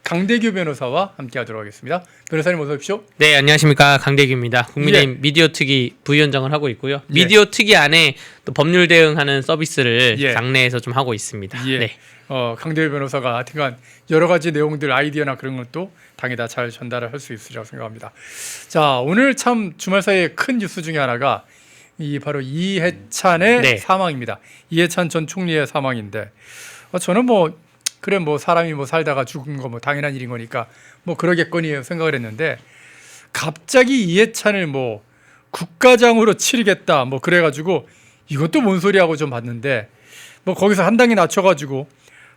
강대규 변호사와 함께하도록 하겠습니다. 변호사님 어서 오십시오. 네, 안녕하십니까. 강대규입니다. 국민의힘 미디어 특위 부위원장을 하고 있고요. 미디어 특위 안에 또 법률 대응하는 서비스를 당내에서 좀 하고 있습니다. 네. 강대규 변호사가 하여튼간 여러 가지 내용들 아이디어나 그런 것도 당에다 잘 전달을 할 수 있으리라고 생각합니다. 자, 오늘 참 주말 사이에 큰 뉴스 중에 하나가 바로 이해찬의 사망입니다. 이해찬 전 총리의 사망인데 저는 그래 사람이 살다가 죽은 거 당연한 일인 거니까 그러겠거니 생각을 했는데 갑자기 이해찬을 국가장으로 치르겠다 그래가지고 이것도 뭔 소리 하고 좀 봤는데 거기서 한 단계 낮춰가지고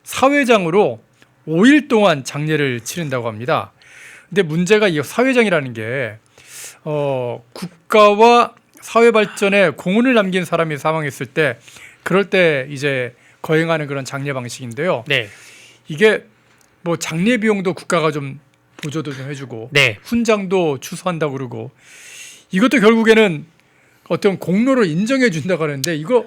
사회장으로 5일 동안 장례를 치른다고 합니다. 근데 문제가 이 사회장이라는 게 국가와 사회 발전에 공헌을 남긴 사람이 사망했을 때 그럴 때 이제 거행하는 그런 장례 방식인데요. 네. 이게 장례 비용도 국가가 좀 보조도 좀 해주고 훈장도 추수한다고 그러고 이것도 결국에는 어떤 공로를 인정해 준다고 하는데 이거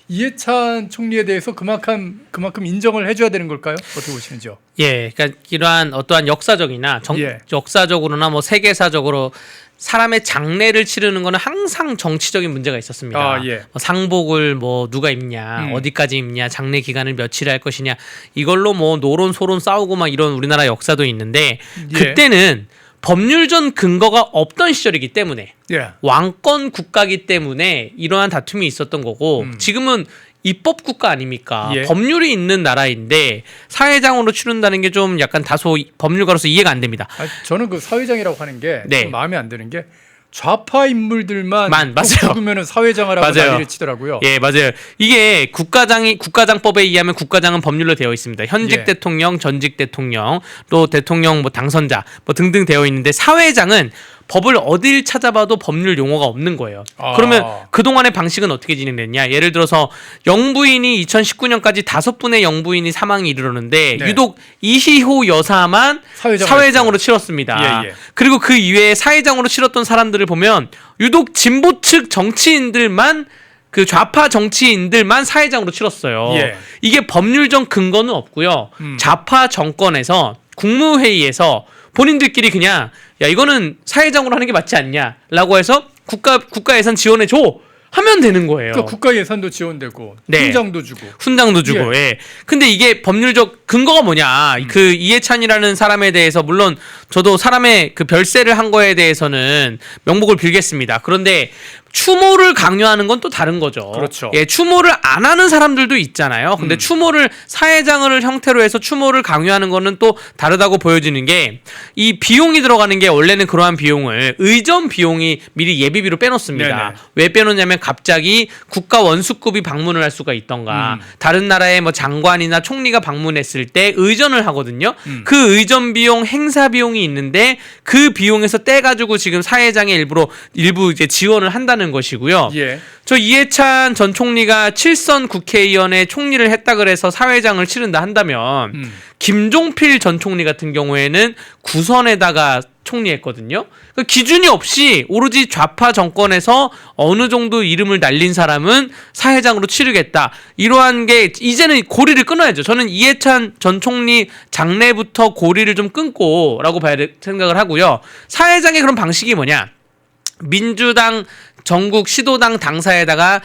이해찬 총리에 대해서 그만큼 인정을 해줘야 되는 걸까요? 어떻게 보시는지요? 예, 그러니까 이러한 어떠한 역사적이나 역사적으로나 세계사적으로 사람의 장례를 치르는 거는 항상 정치적인 문제가 있었습니다. 상복을 누가 입냐, 어디까지 입냐, 장례 기간을 며칠 할 것이냐, 이걸로 노론 소론 싸우고 이런 우리나라 역사도 있는데 그때는 법률전 근거가 없던 시절이기 때문에 왕권 국가기 때문에 이러한 다툼이 있었던 거고 지금은 입법 국가 아닙니까? 법률이 있는 나라인데 사회장으로 치른다는 게 좀 약간 다소 법률가로서 이해가 안 됩니다. 저는 그 사회장이라고 하는 게 좀 마음에 안 드는 게 좌파 인물들만 죽으면 사회장이라고 난리를 치더라고요. 예, 맞아요. 이게 국가장법에 의하면 국가장은 법률로 되어 있습니다. 현직 대통령, 전직 대통령, 또 대통령 당선자 등등 되어 있는데 사회장은 법을 어딜 찾아봐도 법률 용어가 없는 거예요. 그러면 그동안의 방식은 어떻게 진행됐냐? 예를 들어서 영부인이 2019년까지 5분의 영부인이 사망에 이르렀는데 유독 이희호 여사만 사회장으로 치렀습니다. 그리고 그 이외에 사회장으로 치렀던 사람들을 보면 유독 진보 측 정치인들만 그 좌파 정치인들만 사회장으로 치렀어요. 이게 법률적 근거는 없고요. 좌파 정권에서 국무회의에서 본인들끼리 그냥 이거는 사회장으로 하는 게 맞지 않냐라고 해서 국가 예산 지원해 줘 하면 되는 거예요. 그러니까 국가 예산도 지원되고 훈장도 주고. 근데 이게 법률적 근거가 뭐냐? 그 이해찬이라는 사람에 대해서 물론 저도 사람의 그 별세를 한 거에 대해서는 명복을 빌겠습니다. 그런데 추모를 강요하는 건 또 다른 거죠. 그렇죠. 추모를 안 하는 사람들도 있잖아요. 근데 추모를 사회장을 형태로 해서 추모를 강요하는 거는 또 다르다고 보여지는 게 이 비용이 들어가는 게 원래는 그러한 비용을 의전 비용이 미리 예비비로 빼놓습니다. 왜 빼놓냐면 갑자기 국가 원수급이 방문을 할 수가 있던가 다른 나라의 장관이나 총리가 방문했을 때 의전을 하거든요. 그 의전 비용, 행사 비용이 있는데 그 비용에서 떼가지고 지금 사회장에 일부 이제 지원을 한다는 것이고요. 저 이해찬 전 총리가 7선 국회의원의 총리를 했다 그래서 사회장을 치른다 한다면 김종필 전 총리 같은 경우에는 9선에다가 총리했거든요. 그 기준이 없이 오로지 좌파 정권에서 어느 정도 이름을 날린 사람은 사회장으로 치르겠다. 이러한 게 이제는 고리를 끊어야죠. 저는 이해찬 전 총리 장례부터 고리를 좀 끊고라고 생각을 하고요. 사회장의 그런 방식이 뭐냐? 민주당 전국 시도당 당사에다가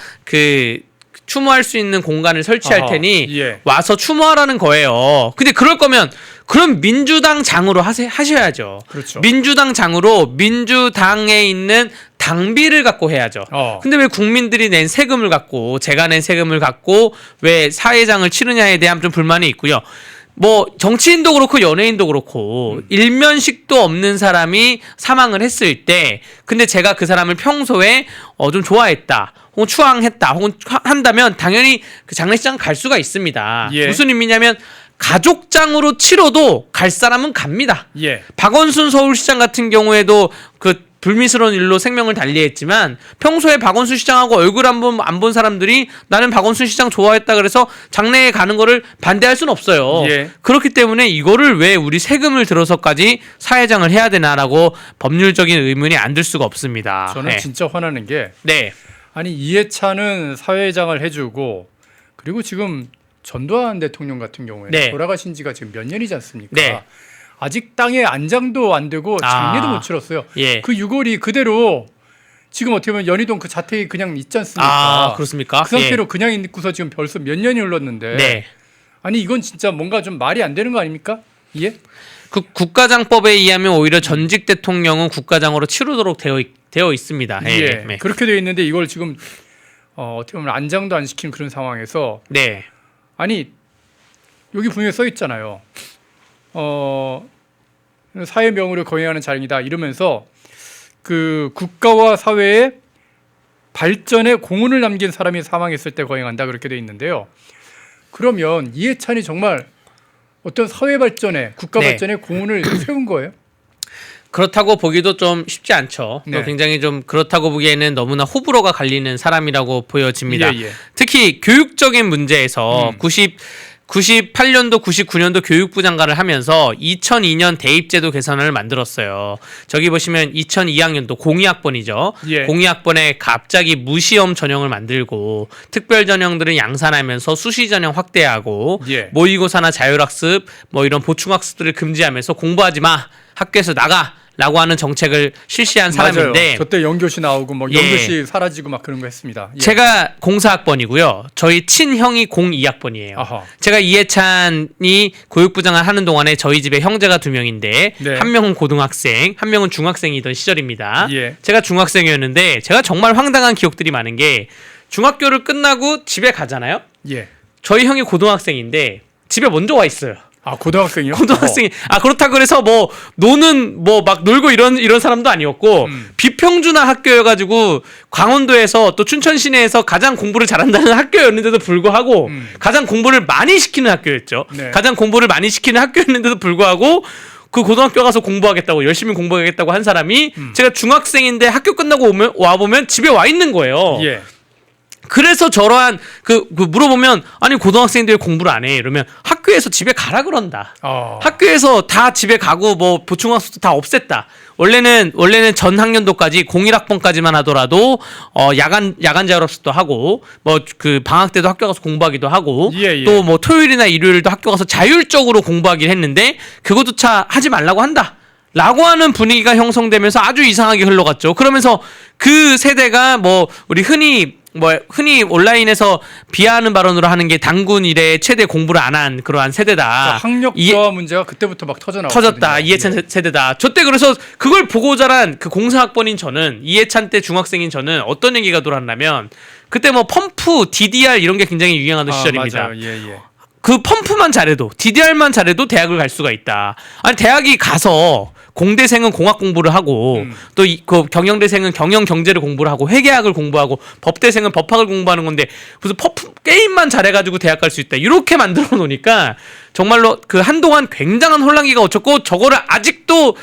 추모할 수 있는 공간을 설치할 테니 와서 추모하라는 거예요. 근데 그럴 거면 그럼 민주당 장으로 하셔야죠. 그렇죠. 민주당 장으로 민주당에 있는 당비를 갖고 해야죠. 근데 왜 국민들이 낸 세금을 갖고 제가 낸 세금을 갖고 왜 사회장을 치르냐에 대한 좀 불만이 있고요. 정치인도 그렇고 연예인도 그렇고 일면식도 없는 사람이 사망을 했을 때 근데 제가 그 사람을 평소에 좀 좋아했다 혹은 추앙했다 혹은 한다면 당연히 그 장례식장 갈 수가 있습니다. 무슨 의미냐면 가족장으로 치러도 갈 사람은 갑니다. 박원순 서울시장 같은 경우에도 불미스러운 일로 생명을 달리했지만 평소에 박원순 시장하고 얼굴 안 본 사람들이 나는 박원순 시장 좋아했다 그래서 장례에 가는 거를 반대할 수는 없어요. 그렇기 때문에 이거를 왜 우리 세금을 들어서까지 사회장을 해야 되나라고 법률적인 의문이 안 들 수가 없습니다. 저는 진짜 화나는 게 아니 이해찬은 사회장을 해주고 그리고 지금 전두환 대통령 같은 경우에 돌아가신 지가 지금 몇 년이지 않습니까? 아직 땅에 안장도 안 되고 장례도 못 치렀어요. 예. 그 유골이 그대로 지금 어떻게 보면 연희동 그 자택이 그냥 있지 않습니까? 그렇습니까? 그 상태로 그냥 있고서 지금 벌써 몇 년이 흘렀는데 네. 아니 이건 진짜 뭔가 좀 말이 안 되는 거 아닙니까? 예? 그 국가장법에 의하면 오히려 전직 대통령은 국가장으로 치르도록 되어 있습니다. 예. 네. 그렇게 되어 있는데 이걸 지금 어떻게 보면 안장도 안 시킨 그런 상황에서 네. 아니 여기 분명히 써 있잖아요. 사회 명의로 거행하는 자리이다 이러면서 그 국가와 사회의 발전에 공헌을 남긴 사람이 사망했을 때 거행한다 그렇게 돼 있는데요. 그러면 이해찬이 정말 어떤 사회 발전에 국가 네. 발전에 공헌을 세운 거예요? 그렇다고 보기도 좀 쉽지 않죠. 네. 또 굉장히 좀 그렇다고 보기에는 너무나 호불호가 갈리는 사람이라고 보여집니다. 예, 예. 특히 교육적인 문제에서 98년도, 99년도 교육부 장관을 하면서 2002년 대입제도 개선을 만들었어요. 저기 보시면 2002학년도 02학번이죠. 예. 02학번에 갑자기 무시험 전형을 만들고 특별 전형들은 양산하면서 수시 전형 확대하고 예. 모의고사나 자율학습 뭐 이런 보충학습들을 금지하면서 공부하지 마. 학교에서 나가. 라고 하는 정책을 실시한 사람인데 맞아요. 저때 연교시 나오고 뭐 예. 연교시 사라지고 막 그런 거 했습니다. 예. 제가 04학번이고요. 저희 친형이 02학번이에요. 아하. 제가 이해찬이 교육부 장관 하는 동안에 저희 집에 형제가 2명인데 네. 한 명은 고등학생, 한 명은 중학생이던 시절입니다. 예. 제가 중학생이었는데 제가 정말 황당한 기억들이 많은 게 중학교를 끝나고 집에 가잖아요. 예. 저희 형이 고등학생인데 집에 먼저 와 있어요. 아 고등학생이요? 고등학생이 그렇다 그래서 뭐 노는 뭐 막 놀고 이런 사람도 아니었고 비평준화 학교여가지고 강원도에서 또 춘천 시내에서 가장 공부를 잘한다는 학교였는데도 불구하고 가장 공부를 많이 시키는 학교였죠. 네. 가장 공부를 많이 시키는 학교였는데도 불구하고 그 고등학교 가서 공부하겠다고 열심히 공부하겠다고 한 사람이 제가 중학생인데 학교 끝나고 와 보면 집에 와 있는 거예요. 예. 그래서 저러한 그 물어보면 아니 고등학생들 공부를 안 해 이러면 학교에서 집에 가라 그런다. 학교에서 다 집에 가고 뭐 보충학습도 다 없앴다. 원래는 전 학년도까지 01학번까지만 하더라도 야간 자율학습도 하고 뭐 그 방학 때도 학교 가서 공부하기도 하고 예, 예. 또 뭐 토요일이나 일요일도 학교 가서 자율적으로 공부하긴 했는데 그것조차 하지 말라고 한다. 라고 하는 분위기가 형성되면서 아주 이상하게 흘러갔죠. 그러면서 그 세대가 뭐 우리 흔히 온라인에서 비하하는 발언으로 하는 게 당군 이래 최대 공부를 안 한 그러한 세대다. 학력 저하 문제가 그때부터 막 터졌다. 이해찬 세대다. 저때 그래서 그걸 보고 자란 그 04학번인 저는 이해찬 때 중학생인 저는 어떤 얘기가 돌았냐면 그때 뭐 펌프, DDR 이런 게 굉장히 유행하던 시절입니다. 맞아요. 예, 예. 그 펌프만 잘해도 DDR만 잘해도 대학을 갈 수가 있다. 아니 대학이 가서 공대생은 공학 공부를 하고 또 그 경영대생은 경영 경제를 공부를 하고 회계학을 공부하고 법대생은 법학을 공부하는 건데 무슨 게임만 잘해가지고 대학 갈 수 있다. 이렇게 만들어 놓으니까 정말로 그 한동안 굉장한 혼란기가 걷혔고 저거를 아직도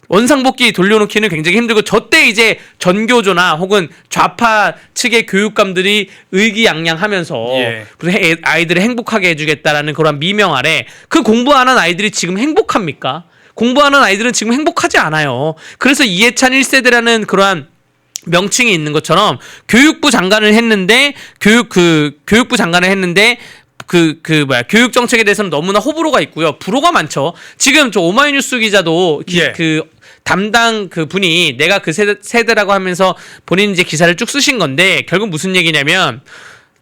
원상복귀 돌려놓기는 굉장히 힘들고 저때 이제 전교조나 혹은 좌파 측의 교육감들이 의기양양하면서 예. 무슨 아이들을 행복하게 해주겠다라는 그런 미명 아래 그 공부 안 한 아이들이 지금 행복합니까? 공부하는 아이들은 지금 행복하지 않아요. 그래서 이해찬 1세대라는 그러한 명칭이 있는 것처럼 교육부 장관을 했는데 교육부 장관을 했는데 교육 정책에 대해서는 너무나 호불호가 있고요. 불호가 많죠. 지금 저 오마이뉴스 기자도 예. 담당 그 분이 내가 그 세대라고 하면서 본인 이제 기사를 쭉 쓰신 건데 결국 무슨 얘기냐면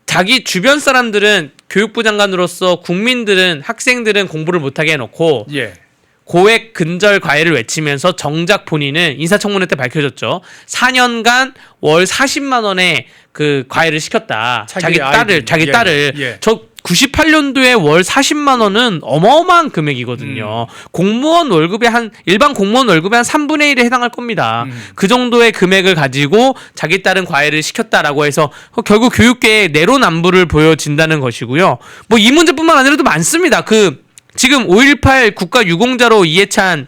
자기 주변 사람들은 교육부 장관으로서 국민들은 학생들은 공부를 못하게 해놓고 예. 고액 근절 과외를 외치면서 정작 본인은 인사청문회 때 밝혀졌죠. 4년간 월 40만 원의 그 과외를 시켰다. 자기 딸을. 예. 저 98년도에 월 40만 원은 어마어마한 금액이거든요. 일반 공무원 월급의 한 3분의 1에 해당할 겁니다. 그 정도의 금액을 가지고 자기 딸은 과외를 시켰다라고 해서 결국 교육계의 내로남불을 보여진다는 것이고요. 뭐 이 문제뿐만 아니라도 많습니다. 지금 5.18 국가유공자로 이해찬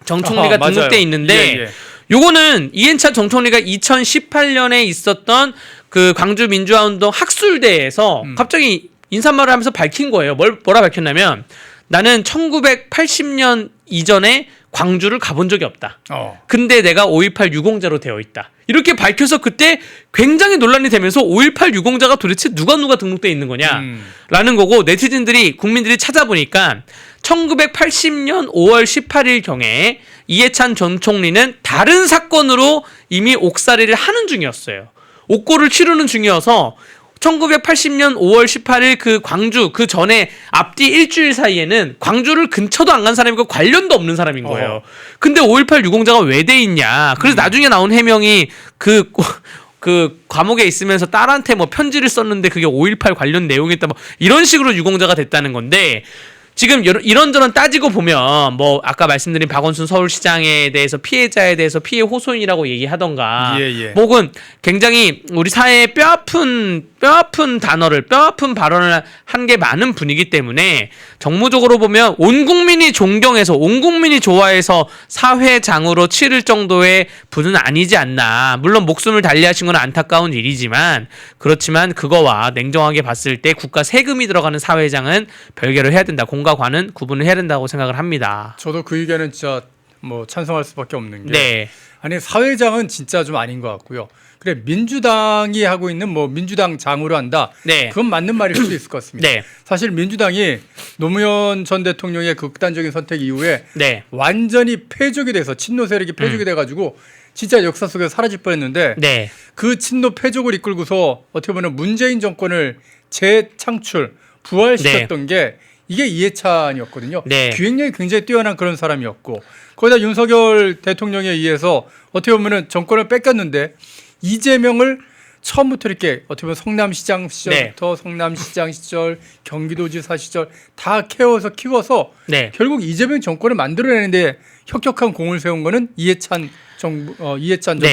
정 총리가 등록돼 있는데 예. 요거는 이해찬 정 총리가 2018년에 있었던 그 광주 민주화운동 학술대에서 갑자기 인사말을 하면서 밝힌 거예요. 뭐라 밝혔냐면 나는 1980년 이전에 광주를 가본 적이 없다. 근데 내가 5.18 유공자로 되어 있다. 이렇게 밝혀서 그때 굉장히 논란이 되면서 5.18 유공자가 도대체 누가 등록돼 있는 거냐라는 거고 네티즌들이 국민들이 찾아보니까 1980년 5월 18일경에 이해찬 전 총리는 다른 사건으로 이미 옥살이를 하는 중이었어요. 옥고를 치르는 중이어서 1980년 5월 18일 그 광주 그 전에 앞뒤 일주일 사이에는 광주를 근처도 안 간 사람이고 관련도 없는 사람인 거예요. 근데 5.18 유공자가 왜 돼 있냐. 그래서 나중에 나온 해명이 그 감옥에 있으면서 딸한테 뭐 편지를 썼는데 그게 5.18 관련 내용이었다 뭐 이런 식으로 유공자가 됐다는 건데 지금 이런저런 따지고 보면 뭐 아까 말씀드린 박원순 서울시장에 대해서 피해자에 대해서 피해 호소인이라고 얘기하던가 뭐 혹은 굉장히 우리 사회에 뼈아픈 단어를 뼈아픈 발언을 한 게 많은 분이기 때문에 정무적으로 보면 온 국민이 존경해서 온 국민이 좋아해서 사회장으로 치를 정도의 분은 아니지 않나. 물론 목숨을 달리하신 건 안타까운 일이지만 그렇지만 그거와 냉정하게 봤을 때 국가 세금이 들어가는 사회장은 별개로 해야 된다. 공과 관은 구분을 해야 된다고 생각을 합니다. 저도 그 의견은 진짜 뭐 찬성할 수밖에 없는 게 네. 아니 사회장은 진짜 좀 아닌 것 같고요. 그래 민주당이 하고 있는 뭐 민주당 장으로 한다. 네. 그건 맞는 말일 수 있을 것 같습니다. 네. 사실 민주당이 노무현 전 대통령의 극단적인 선택 이후에 네. 완전히 패족이 돼서 친노 세력이 패족이 돼가지고 진짜 역사 속에서 사라질 뻔했는데 네. 그 친노 패족을 이끌고서 어떻게 보면 문재인 정권을 재창출 부활시켰던 게 이게 이해찬이었거든요. 네. 기획력이 굉장히 뛰어난 그런 사람이었고 거기다 윤석열 대통령에 의해서 어떻게 보면 정권을 뺏겼는데 이재명을 처음부터 이렇게 어떻게 보면 성남시장 시절부터 성남시장 시절 경기도지사 시절 다 키워서 결국 이재명 정권을 만들어내는데 혁혁한 공을 세운 거는 이해찬 전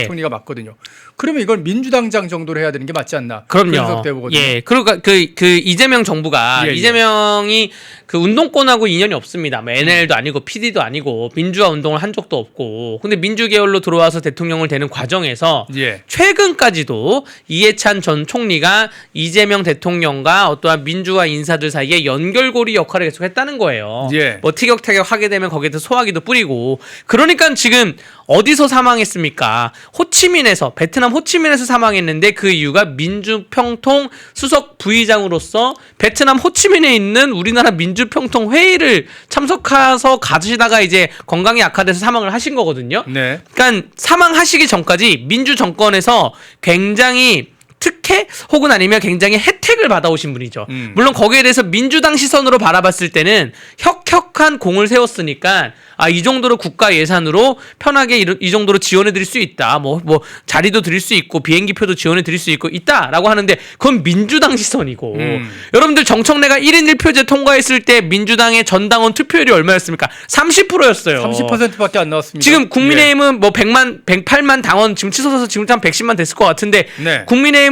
총리가 맞거든요. 그러면 이걸 민주당장 정도로 해야 되는 게 맞지 않나? 그럼요. 예. 그러니까 그 이재명 정부가 이재명이 그 운동권하고 인연이 없습니다. 뭐 NL도 아니고 PD도 아니고 민주화 운동을 한 적도 없고. 근데 민주 계열로 들어와서 대통령을 되는 과정에서 최근까지도 이해찬 전 총리가 이재명 대통령과 어떠한 민주화 인사들 사이에 연결고리 역할을 계속했다는 거예요. 뭐 티격태격 하게 되면 거기에서 소화기도 뿌리고. 그러니까 지금 어디서 사망했습니까? 호치민에서 베트남 호치민에서 사망했는데 그 이유가 민주평통 수석 부의장으로서 베트남 호치민에 있는 우리나라 민주평통 회의를 참석해서 가시다가 이제 건강이 악화돼서 사망을 하신 거거든요. 그러니까 사망하시기 전까지 민주 정권에서 굉장히 특혜 혹은 아니면 굉장히 혜택을 받아오신 분이죠. 물론 거기에 대해서 민주당 시선으로 바라봤을 때는 혁혁한 공을 세웠으니까 이 정도로 국가 예산으로 편하게 이 정도로 지원해 드릴 수 있다. 뭐 자리도 드릴 수 있고 비행기표도 지원해 드릴 수 있다라고 하는데 그건 민주당 시선이고 여러분들 정청래가 1인 1표제 통과했을 때 민주당의 전당원 투표율이 얼마였습니까? 30%였어요. 30%밖에 안 나왔습니다. 지금 국민의힘은 뭐 108만 당원 지금 치솟아서 지금 한 110만 됐을 것 같은데 국민의힘은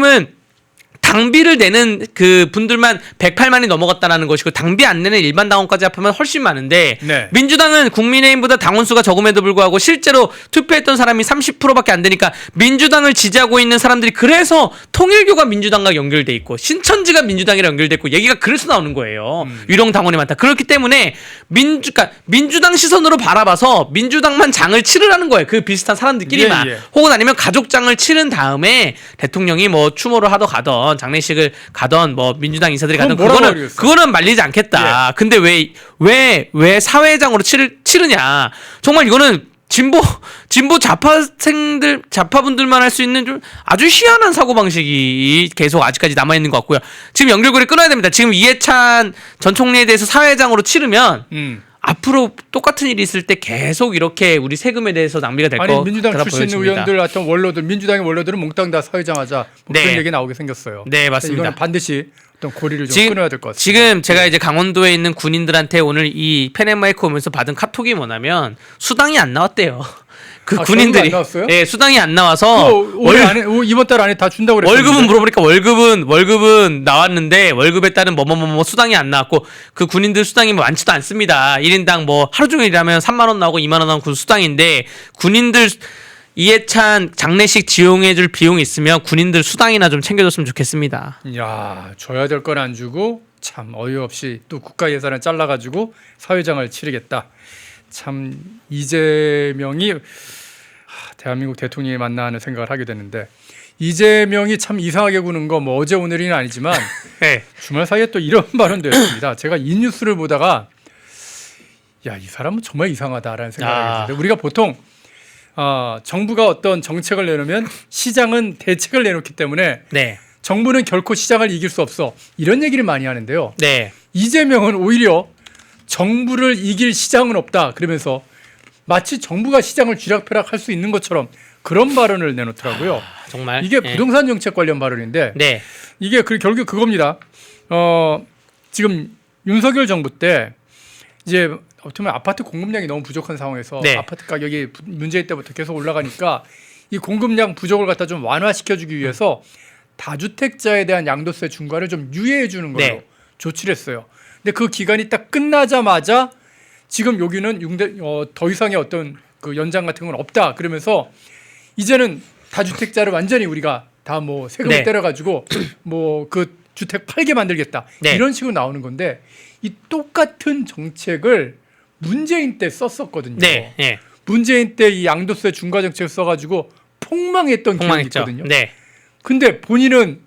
당비를 내는 그 분들만 108만이 넘어갔다라는 것이고 당비 안 내는 일반 당원까지 합하면 훨씬 많은데 민주당은 국민의힘보다 당원 수가 적음에도 불구하고 실제로 투표했던 사람이 30%밖에 안 되니까 민주당을 지지하고 있는 사람들이 그래서 통일교가 민주당과 연결돼 있고 신천지가 민주당이랑 연결돼 있고 얘기가 그래서 나오는 거예요. 유령 당원이 많다. 그렇기 때문에 민주당 시선으로 바라봐서 민주당만 장을 치르라는 거예요. 그 비슷한 사람들끼리만 혹은 아니면 가족장을 치른 다음에 대통령이 뭐 추모를 하러 가던 장례식을 가던 뭐 민주당 인사들이 가던 그거는 말리지 않겠다. 근데 왜 사회장으로 치르냐? 정말 이거는 진보 좌파분들만 할 수 있는 좀 아주 희한한 사고 방식이 계속 아직까지 남아 있는 것 같고요. 지금 연결고리 끊어야 됩니다. 지금 이해찬 전 총리에 대해서 사회장으로 치르면 앞으로 똑같은 일이 있을 때 계속 이렇게 우리 세금에 대해서 낭비가 될 거. 민주당 출신 보여집니다. 의원들 어떤 원로들 민주당의 원로들은 몽땅 다 사회장하자 그런 얘기 나오게 생겼어요. 네, 맞습니다. 이건 반드시 어떤 고리를 좀 끊어야 될 것 같습니다. 지금 제가 이제 강원도에 있는 군인들한테 오늘 이 펜앤마이크 오면서 받은 카톡이 뭐냐면 수당이 안 나왔대요. 그 군인들이 수당이 안 나와서 이번 달 안에 다 준다고 그랬어요. 월급은 물어보니까 월급은 나왔는데 월급에 따른 뭐뭐뭐 수당이 안 나왔고 그 군인들 수당이 뭐 많지도 않습니다. 1인당 뭐 하루 종일 일하면 3만 원 나오고 2만 원 나오고 그 수당인데 군인들 이해찬 장례식 지용해줄 비용이 있으면 군인들 수당이나 좀 챙겨줬으면 좋겠습니다. 야, 줘야 될 건 안 주고 참 어이없이 또 국가 예산을 잘라가지고 사회장을 치르겠다. 참 이재명이 대한민국 대통령이 맞나 하는 생각을 하게 되는데 이재명이 참 이상하게 구는 거 뭐 어제 오늘이는 아니지만 네. 주말 사이에 또 이런 발언도 했습니다. 제가 이 뉴스를 보다가 야, 이 사람은 정말 이상하다라는 생각을 하게 됐는데 우리가 보통 정부가 어떤 정책을 내놓으면 시장은 대책을 내놓기 때문에 네. 정부는 결코 시장을 이길 수 없어 이런 얘기를 많이 하는데요. 네. 이재명은 오히려 정부를 이길 시장은 없다 그러면서 마치 정부가 시장을 쥐락펴락할 수 있는 것처럼 그런 발언을 내놓더라고요. 정말 이게 네. 부동산 정책 관련 발언인데 네. 이게 결국 그겁니다. 지금 윤석열 정부 때 이제 어떻게 보면 아파트 공급량이 너무 부족한 상황에서 네. 아파트 가격이 문재인 때부터 계속 올라가니까 이 공급량 부족을 갖다 좀 완화시켜주기 위해서 다주택자에 대한 양도세 중과를 좀 유예해 주는 걸로 네. 조치를 했어요. 근데 그 기간이 딱 끝나자마자 지금 여기는 더 이상의 어떤 그 연장 같은 건 없다 그러면서 이제는 다주택자를 완전히 우리가 다 뭐 세금을 네. 때려가지고 뭐 그 주택 팔게 만들겠다 네. 이런 식으로 나오는 건데 이 똑같은 정책을 문재인 때 썼었거든요. 네. 네. 문재인 때 이 양도세 중과 정책을 써가지고 폭망했던 기억이 폭망했죠. 있거든요. 네. 근데 본인은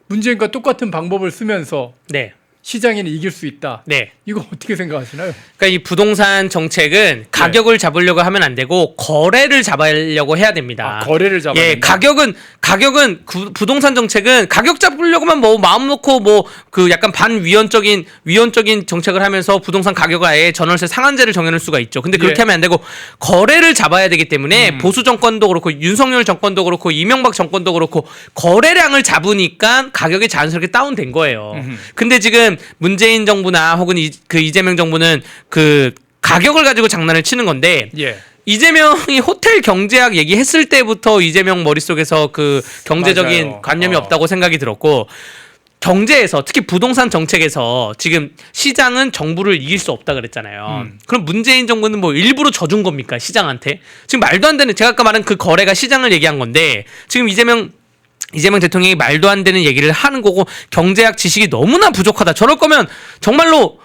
문재인과 똑같은 방법을 쓰면서 네. 시장에는 이길 수 있다. 네. 이거 어떻게 생각하시나요? 그러니까 이 부동산 정책은 가격을 잡으려고 하면 안 되고 거래를 잡으려고 해야 됩니다. 거래를 잡아야 예, 된다. 가격은 부동산 정책은 가격 잡으려고만 뭐 마음 놓고 뭐 그 약간 반위헌적인 정책을 하면서 부동산 가격을 아예 전월세 상한제를 정해놓을 수가 있죠. 근데 그렇게 예. 하면 안 되고 거래를 잡아야 되기 때문에 보수 정권도 그렇고 윤석열 정권도 그렇고 이명박 정권도 그렇고 거래량을 잡으니까 가격이 자연스럽게 다운된 거예요. 근데 지금 문재인 정부나 혹은 이재명 정부는 그 가격을 가지고 장난을 치는 건데 예. 이재명이 호텔 경제학 얘기했을 때부터 이재명 머릿속에서 그 경제적인 맞아요. 관념이 없다고 생각이 들었고 경제에서 특히 부동산 정책에서 지금 시장은 정부를 이길 수 없다 그랬잖아요. 그럼 문재인 정부는 뭐 일부러 져준 겁니까 시장한테? 지금 말도 안 되는 제가 아까 말한 그 거래가 시장을 얘기한 건데 지금 이재명 대통령이 말도 안 되는 얘기를 하는 거고 경제학 지식이 너무나 부족하다. 저럴 거면 정말로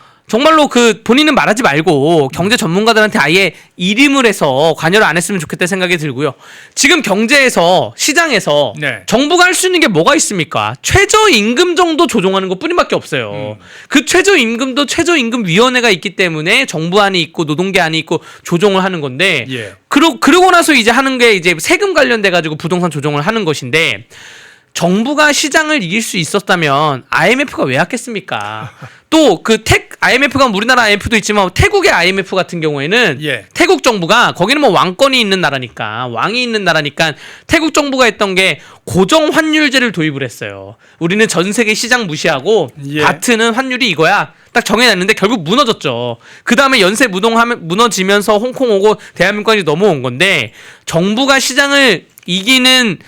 그 본인은 말하지 말고 경제 전문가들한테 아예 일임을 해서 관여를 안 했으면 좋겠다 생각이 들고요. 지금 경제에서 시장에서 네. 정부가 할 수 있는 게 뭐가 있습니까? 최저임금 정도 조정하는 것 뿐밖에 없어요. 그 최저임금도 최저임금위원회가 있기 때문에 정부안이 있고 노동계안이 있고 조정을 하는 건데 예. 그러고 나서 이제 하는 게 이제 세금 관련돼 가지고 부동산 조정을 하는 것인데 정부가 시장을 이길 수 있었다면 IMF가 왜 왔겠습니까? 또 그 IMF가 우리나라 IMF도 있지만 태국의 IMF 같은 경우에는 예. 태국 정부가 거기는 뭐 왕권이 있는 나라니까 왕이 있는 나라니까 태국 정부가 했던 게 고정 환율제를 도입을 했어요. 우리는 전 세계 시장 무시하고 예. 바트는 환율이 이거야. 딱 정해놨는데 결국 무너졌죠. 그 다음에 연쇄 무너지면서 홍콩 오고 대한민국까지 넘어온 건데 정부가 시장을 이기는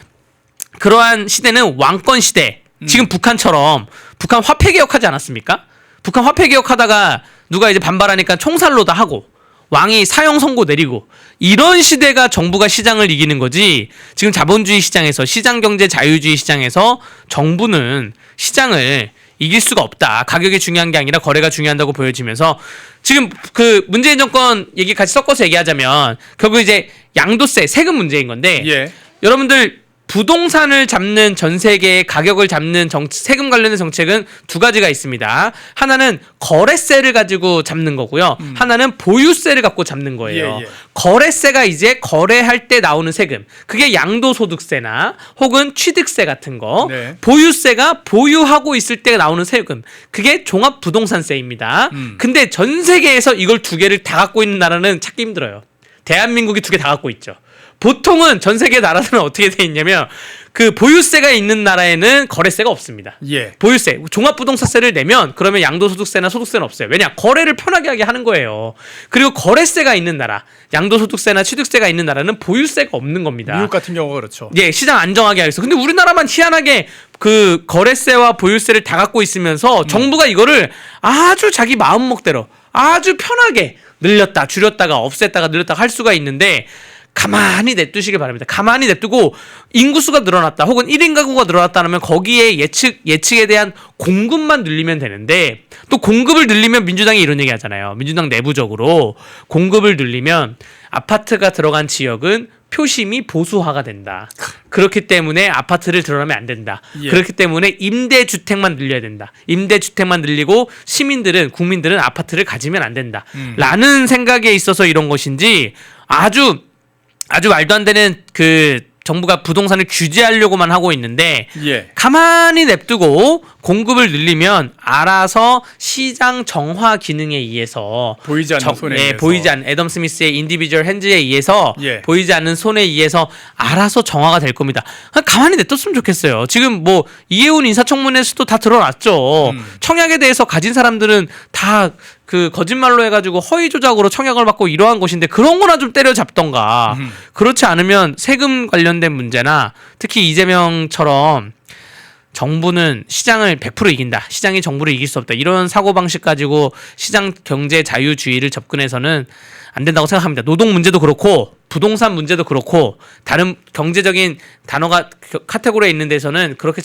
그러한 시대는 왕권 시대. 지금 북한처럼 북한 화폐 개혁하지 않았습니까? 북한 화폐 개혁하다가 누가 이제 반발하니까 총살로 다 하고 왕이 사형 선고 내리고 이런 시대가 정부가 시장을 이기는 거지. 지금 자본주의 시장에서 시장 경제 자유주의 시장에서 정부는 시장을 이길 수가 없다. 가격이 중요한 게 아니라 거래가 중요하다고 보여지면서 지금 그 문재인 정권 얘기 같이 섞어서 얘기하자면 결국 이제 양도세 세금 문제인 건데 예. 여러분들 부동산을 잡는 전 세계의 가격을 잡는 세금 관련된 정책은 두 가지가 있습니다. 하나는 거래세를 가지고 잡는 거고요. 하나는 보유세를 갖고 잡는 거예요. 예, 예. 거래세가 이제 거래할 때 나오는 세금. 그게 양도소득세나 혹은 취득세 같은 거. 네. 보유세가 보유하고 있을 때 나오는 세금. 그게 종합부동산세입니다. 근데 전 세계에서 이걸 두 개를 다 갖고 있는 나라는 찾기 힘들어요. 대한민국이 두 개 다 갖고 있죠. 보통은 전 세계 나라들은 어떻게 돼 있냐면 그 보유세가 있는 나라에는 거래세가 없습니다. 예. 보유세, 종합부동산세를 내면 그러면 양도소득세나 소득세는 없어요. 왜냐? 거래를 편하게 하게 하는 거예요. 그리고 거래세가 있는 나라, 양도소득세나 취득세가 있는 나라는 보유세가 없는 겁니다. 미국 같은 경우가 그렇죠. 예, 시장 안정하게 하겠어. 근데 우리나라만 희한하게 그 거래세와 보유세를 다 갖고 있으면서 정부가 이거를 아주 자기 마음먹대로 아주 편하게 늘렸다, 줄였다가 없앴다가 늘렸다가 할 수가 있는데 가만히 냅두시길 바랍니다. 가만히 냅두고 인구수가 늘어났다 혹은 1인 가구가 늘어났다면 거기에 예측에 대한 공급만 늘리면 되는데 또 공급을 늘리면 민주당이 이런 얘기 하잖아요. 민주당 내부적으로 공급을 늘리면 아파트가 들어간 지역은 표심이 보수화가 된다. 그렇기 때문에 아파트를 들어가면 안 된다. 예. 그렇기 때문에 임대주택만 늘려야 된다. 임대주택만 늘리고 국민들은 아파트를 가지면 안 된다. 라는 생각에 있어서 이런 것인지 아주 말도 안 되는 정부가 부동산을 규제하려고만 하고 있는데 예. 가만히 냅두고 공급을 늘리면 알아서 시장 정화 기능에 의해서 보이지 않는 손에 의해서. 보이지 않는 애덤 스미스의 인디비주얼 핸즈에 의해서 예. 보이지 않는 손에 의해서 알아서 정화가 될 겁니다. 가만히 냅뒀으면 좋겠어요. 지금 뭐 이해운 인사청문회에서도 다 드러났죠. 청약에 대해서 가진 사람들은 다 거짓말로 해가지고 허위 조작으로 청약을 받고 이러한 것인데 그런 거나 좀 때려잡던가. 그렇지 않으면 세금 관련된 문제나 특히 이재명처럼 정부는 시장을 100% 이긴다. 시장이 정부를 이길 수 없다. 이런 사고방식 가지고 시장 경제 자유주의를 접근해서는 안 된다고 생각합니다. 노동 문제도 그렇고 부동산 문제도 그렇고 다른 경제적인 단어가 카테고리에 있는 데서는 그렇게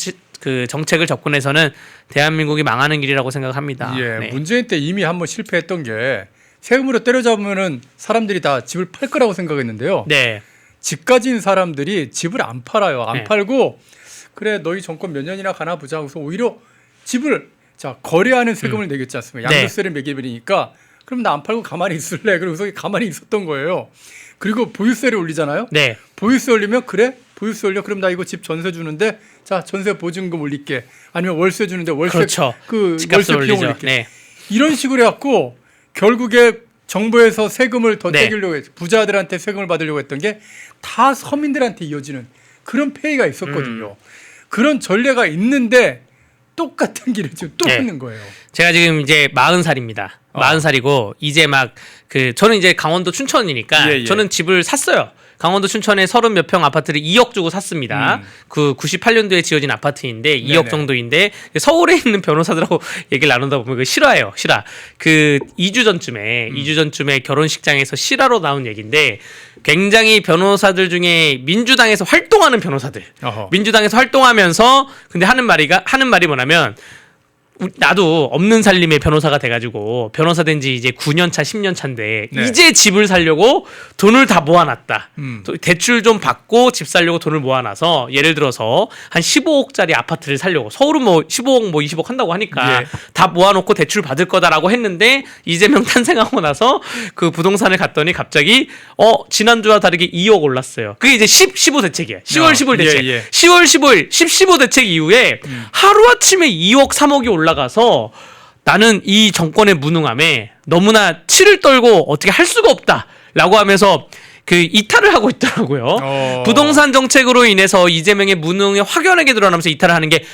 정책을 접근해서는 대한민국이 망하는 길이라고 생각합니다. 예, 네. 문재인 때 이미 한번 실패했던 게 세금으로 때려잡으면은 사람들이 다 집을 팔 거라고 생각했는데요. 네. 집 가진 사람들이 집을 안 팔아요. 안 네. 팔고 그래 너희 정권 몇 년이나 가나 보자. 그래서 오히려 집을 거래하는 세금을 내겠지 않습니까? 네. 양도세를 매겨버리니까 그럼 나 안 팔고 가만히 있을래. 그러고서 가만히 있었던 거예요. 그리고 보유세를 올리잖아요. 네. 보유세 올리면 그래? 보유세 올려? 그럼 나 이거 집 전세 주는데 자 전세 보증금 올릴게. 아니면 월세 주는데 월세 그렇죠. 월세 집값을 비용 올리죠. 올릴게. 네. 이런 식으로 해갖고 결국에 정부에서 세금을 더 네. 떼기려고 했죠. 부자들한테 세금을 받으려고 했던 게 다 서민들한테 이어지는 그런 폐해가 있었거든요. 그런 전례가 있는데 똑같은 길을 지금 또 네. 있는 거예요. 제가 지금 이제 40살입니다. 40살이고 이제 저는 이제 강원도 춘천이니까 예, 예. 저는 집을 샀어요. 강원도 춘천에 30 몇 평 아파트를 2억 주고 샀습니다. 98년도에 지어진 아파트인데 2억 네네. 정도인데 서울에 있는 변호사들하고 얘기를 나누다 보면 실화예요. 실화. 2주 전쯤에 결혼식장에서 실화로 나온 얘기인데 굉장히 변호사들 중에 민주당에서 활동하는 변호사들. 어허. 민주당에서 활동하면서 근데 하는 말이 뭐냐면 나도 없는 살림의 변호사가 돼가지고 변호사 된 지 이제 9년 차, 10년 차인데 네. 이제 집을 살려고 돈을 다 모아놨다. 음. 또 대출 좀 받고 집 살려고 돈을 모아놔서 예를 들어서 한 15억짜리 아파트를 살려고 서울은 15억 20억 한다고 하니까 예. 다 모아놓고 대출 받을 거다라고 했는데 이재명 탄생하고 나서 부동산을 갔더니 갑자기 지난주와 다르게 2억 올랐어요. 그게 이제 15 대책이야. 10월 15일 대책. 예. 10월 15일 15 대책 이후에 하루아침에 2억 3억이 올라가서 나는 이 정권의 무능함에 너무나 치를 떨고 어떻게 할 수가 없다라고 하면서 이탈을 하고 있더라고요. 부동산 정책으로 인해서 이재명의 무능에 확연하게 드러나면서 이탈을 하는 게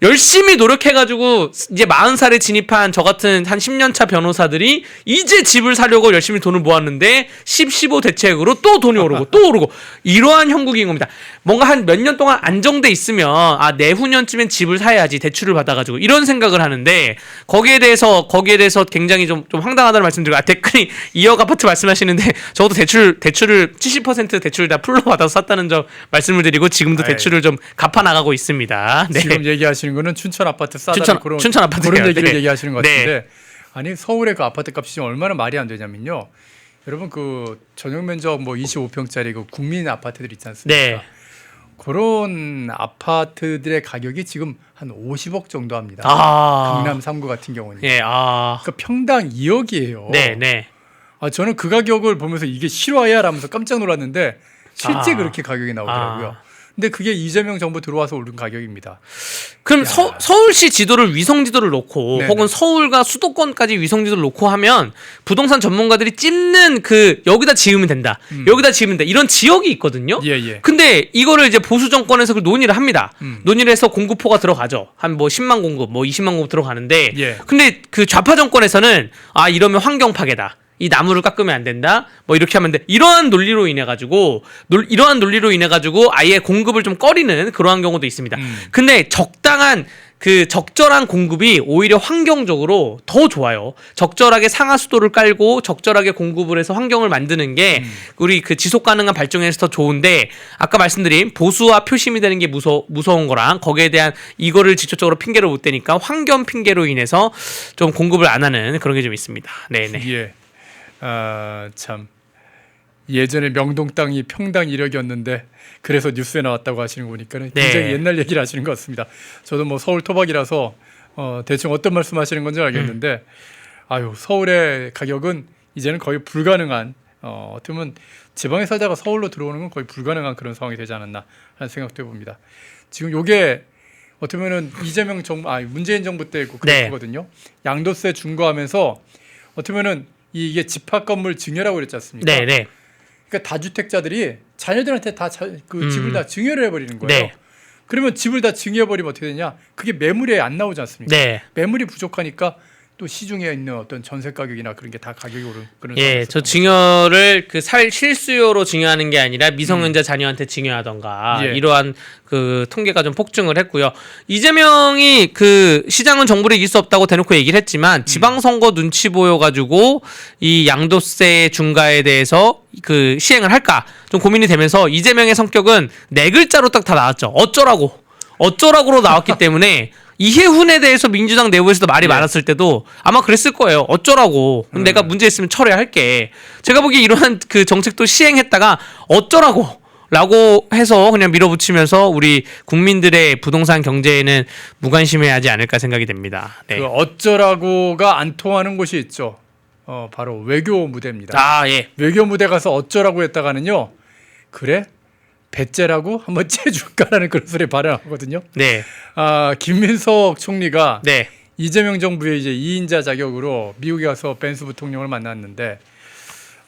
열심히 노력해가지고 이제 40살에 진입한 저 같은 한 10년 차 변호사들이 이제 집을 사려고 열심히 돈을 모았는데 15 대책으로 또 돈이 오르고 또 오르고 이러한 형국인 겁니다. 뭔가 한 몇 년 동안 안정돼 있으면 내후년쯤엔 집을 사야지 대출을 받아가지고 이런 생각을 하는데 거기에 대해서 굉장히 좀 황당하다는 말씀드리고 댓글이 2억 아파트 말씀하시는데 적어도 대출을 70% 대출을 다 풀로 받아서 샀다는 점 말씀을 드리고 지금도 대출을 좀 갚아 나가고 있습니다. 네. 지금 얘기하시는 거는 춘천 아파트 싸다 춘천 아파트 그런 얘기를 네. 얘기하시는 것 같은데 네. 아니 서울의 아파트 값이 지금 얼마나 말이 안 되냐면요. 여러분 전용 면적 25평짜리 국민 아파트들 있지 않습니까? 네. 그런 아파트들의 가격이 지금 한 50억 정도 합니다. 강남 3구 같은 경우는. 예, 그러니까 평당 2억이에요. 네. 저는 그 가격을 보면서 이게 실화야 라면서 깜짝 놀랐는데 실제 그렇게 가격이 나오더라고요. 근데 그게 이재명 정부 들어와서 오른 가격입니다. 그럼 서울시 지도를 위성 지도를 놓고 네네. 혹은 서울과 수도권까지 위성 지도를 놓고 하면 부동산 전문가들이 찝는 여기다 지으면 된다. 여기다 지으면 된다. 이런 지역이 있거든요. 예. 근데 이거를 이제 보수 정권에서 논의를 합니다. 논의를 해서 공급포가 들어가죠. 한 10만 공급, 20만 공급 들어가는데 예. 근데 좌파 정권에서는 이러면 환경 파괴다. 이 나무를 깎으면 안 된다. 이렇게 하면 돼. 이러한 논리로 인해 가지고 아예 공급을 좀 꺼리는 그러한 경우도 있습니다. 근데 적절한 공급이 오히려 환경적으로 더 좋아요. 적절하게 상하수도를 깔고 적절하게 공급을 해서 환경을 만드는 게 우리 지속 가능한 발전에서 더 좋은데 아까 말씀드린 보수와 표심이 되는 게 무서운 거랑 거기에 대한 이거를 직접적으로 핑계를 못 대니까 환경 핑계로 인해서 좀 공급을 안 하는 그런 게 좀 있습니다. 네네. 예. 참 예전에 명동 땅이 평당 1억이었는데 그래서 뉴스에 나왔다고 하시는 거 보니까 굉장히 네. 옛날 얘기를 하시는 것 같습니다. 저도 뭐 서울 토박이라서 대충 어떤 말씀하시는 건지 알겠는데 아유 서울의 가격은 이제는 거의 불가능한 어떻게 보면 지방에 살다가 서울로 들어오는 건 거의 불가능한 그런 상황이 되지 않았나 하는 생각도 해봅니다. 지금 요게 어떻게 보면은 이재명 정부, 문재인 정부 때고 그랬거든요. 양도세 중과하면서 어떻게 보면은 이게 집합 건물 증여라고 그랬지 않습니까? 네, 네. 그러니까 다주택자들이 자녀들한테 다 그 집을 다 증여를 해버리는 거예요. 네. 그러면 집을 다 증여해버리면 어떻게 되냐? 그게 매물에 안 나오지 않습니까? 네. 매물이 부족하니까 또 시중에 있는 어떤 전세 가격이나 그런 게 다 가격이 오른 그런 예, 저 상황이 증여를 그 실수요로 증여하는 게 아니라 미성년자 자녀한테 증여하던가 예. 이러한 그 통계가 좀 폭증을 했고요. 이재명이 그 시장은 정부를 이길 수 없다고 대놓고 얘기를 했지만 지방선거 눈치 보여가지고 이 양도세 중과에 대해서 그 시행을 할까 좀 고민이 되면서 이재명의 성격은 네 글자로 딱 다 나왔죠. 어쩌라고로 나왔기 때문에 이해훈에 대해서 민주당 내부에서도 말이 많았을 때도 아마 그랬을 거예요. 어쩌라고. 그럼 내가 문제 있으면 철회할게. 제가 보기에 이러한 그 정책도 시행했다가 어쩌라고 라고 해서 그냥 밀어붙이면서 우리 국민들의 부동산 경제에는 무관심해하지 않을까 생각이 됩니다. 네. 그 어쩌라고가 안 통하는 곳이 있죠. 바로 외교 무대입니다. 아, 예. 외교 무대 가서 어쩌라고 했다가는요. 그래? 배째라고 한번 째줄까라는 그런 소리 발언하거든요. 네. 김민석 총리가 네. 이재명 정부의 이제 2인자 자격으로 미국에 가서 벤스 부통령을 만났는데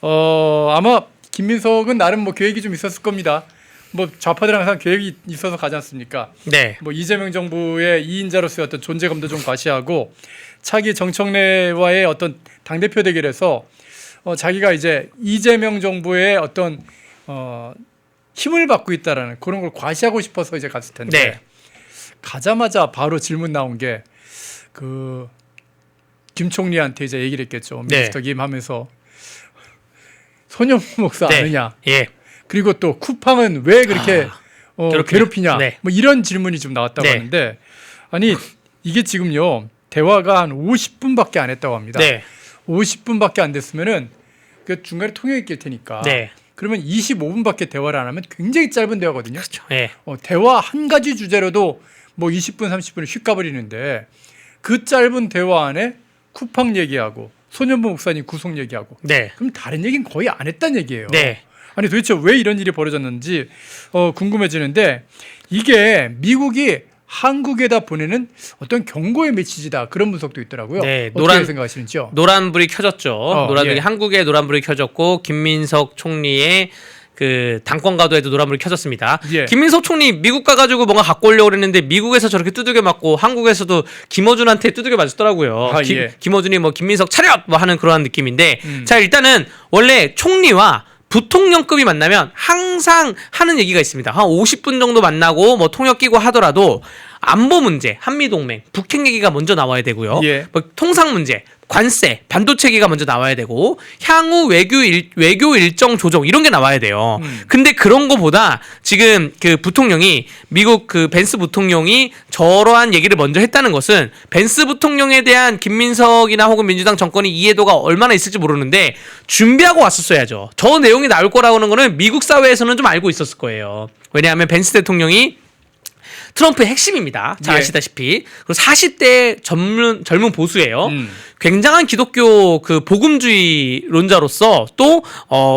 아마 김민석은 나름 뭐 계획이 좀 있었을 겁니다. 뭐 좌파들은 항상 계획이 있어서 가지 않습니까? 네. 뭐 이재명 정부의 2인자로서의 어떤 존재감도 좀 과시하고 차기 정청래와의 어떤 당대표 대결에서 자기가 이제 이재명 정부의 어떤 힘을 받고 있다라는 그런 걸 과시하고 싶어서 이제 갔을 텐데 네. 가자마자 바로 질문 나온 게 그 김 총리한테 이제 얘기를 했겠죠. 네. 미스터 김 하면서 손현무 목사 네. 아느냐? 예. 그리고 또 쿠팡은 왜 그렇게 괴롭히냐? 네. 뭐 이런 질문이 좀 나왔다고 네. 하는데 아니 이게 지금요 대화가 한 50분밖에 안 했다고 합니다. 네. 50분밖에 안 됐으면은 그 중간에 통역이 낄 테니까. 네. 그러면 25분밖에 대화를 안 하면 굉장히 짧은 대화거든요. 그렇죠. 예. 대화 한 가지 주제로도 뭐 20분, 30분을 휙 가버리는데 그 짧은 대화 안에 쿠팡 얘기하고 손현보 목사님 구속 얘기하고 네. 그럼 다른 얘기는 거의 안 했단 얘기예요. 네. 아니 도대체 왜 이런 일이 벌어졌는지 궁금해지는데 이게 미국이 한국에다 보내는 어떤 경고의 메시지다 그런 분석도 있더라고요. 네, 어떻게 생각하시는지요? 노란불이 켜졌죠. 노란불이 예. 한국에 노란불이 켜졌고 김민석 총리의 그 당권가도에도 노란불이 켜졌습니다. 예. 김민석 총리 미국 가가지고 뭔가 갖고 오려고 그랬는데 미국에서 저렇게 두들겨 맞고 한국에서도 김어준한테 두들겨 맞았더라고요. 예. 김어준이 뭐 김민석 차렷 뭐 하는 그러한 느낌인데 자 일단은 원래 총리와 부통령급이 만나면 항상 하는 얘기가 있습니다. 한 50분 정도 만나고 뭐 통역 끼고 하더라도 안보 문제, 한미동맹, 북핵 얘기가 먼저 나와야 되고요. 예. 뭐 통상 문제, 관세, 반도체 얘기가 먼저 나와야 되고 향후 외교 일정 조정 이런 게 나와야 돼요. 근데 그런 거보다 지금 그 부통령이 미국 그 벤스 부통령이 저러한 얘기를 먼저 했다는 것은 벤스 부통령에 대한 김민석이나 혹은 민주당 정권이 이해도가 얼마나 있을지 모르는데 준비하고 왔었어야죠. 저 내용이 나올 거라고 하는 거는 미국 사회에서는 좀 알고 있었을 거예요. 왜냐하면 벤스 대통령이 트럼프의 핵심입니다. 잘 예. 아시다시피. 그리고 40대 젊은 보수예요. 음. 굉장한 기독교 그 복음주의론자로서 또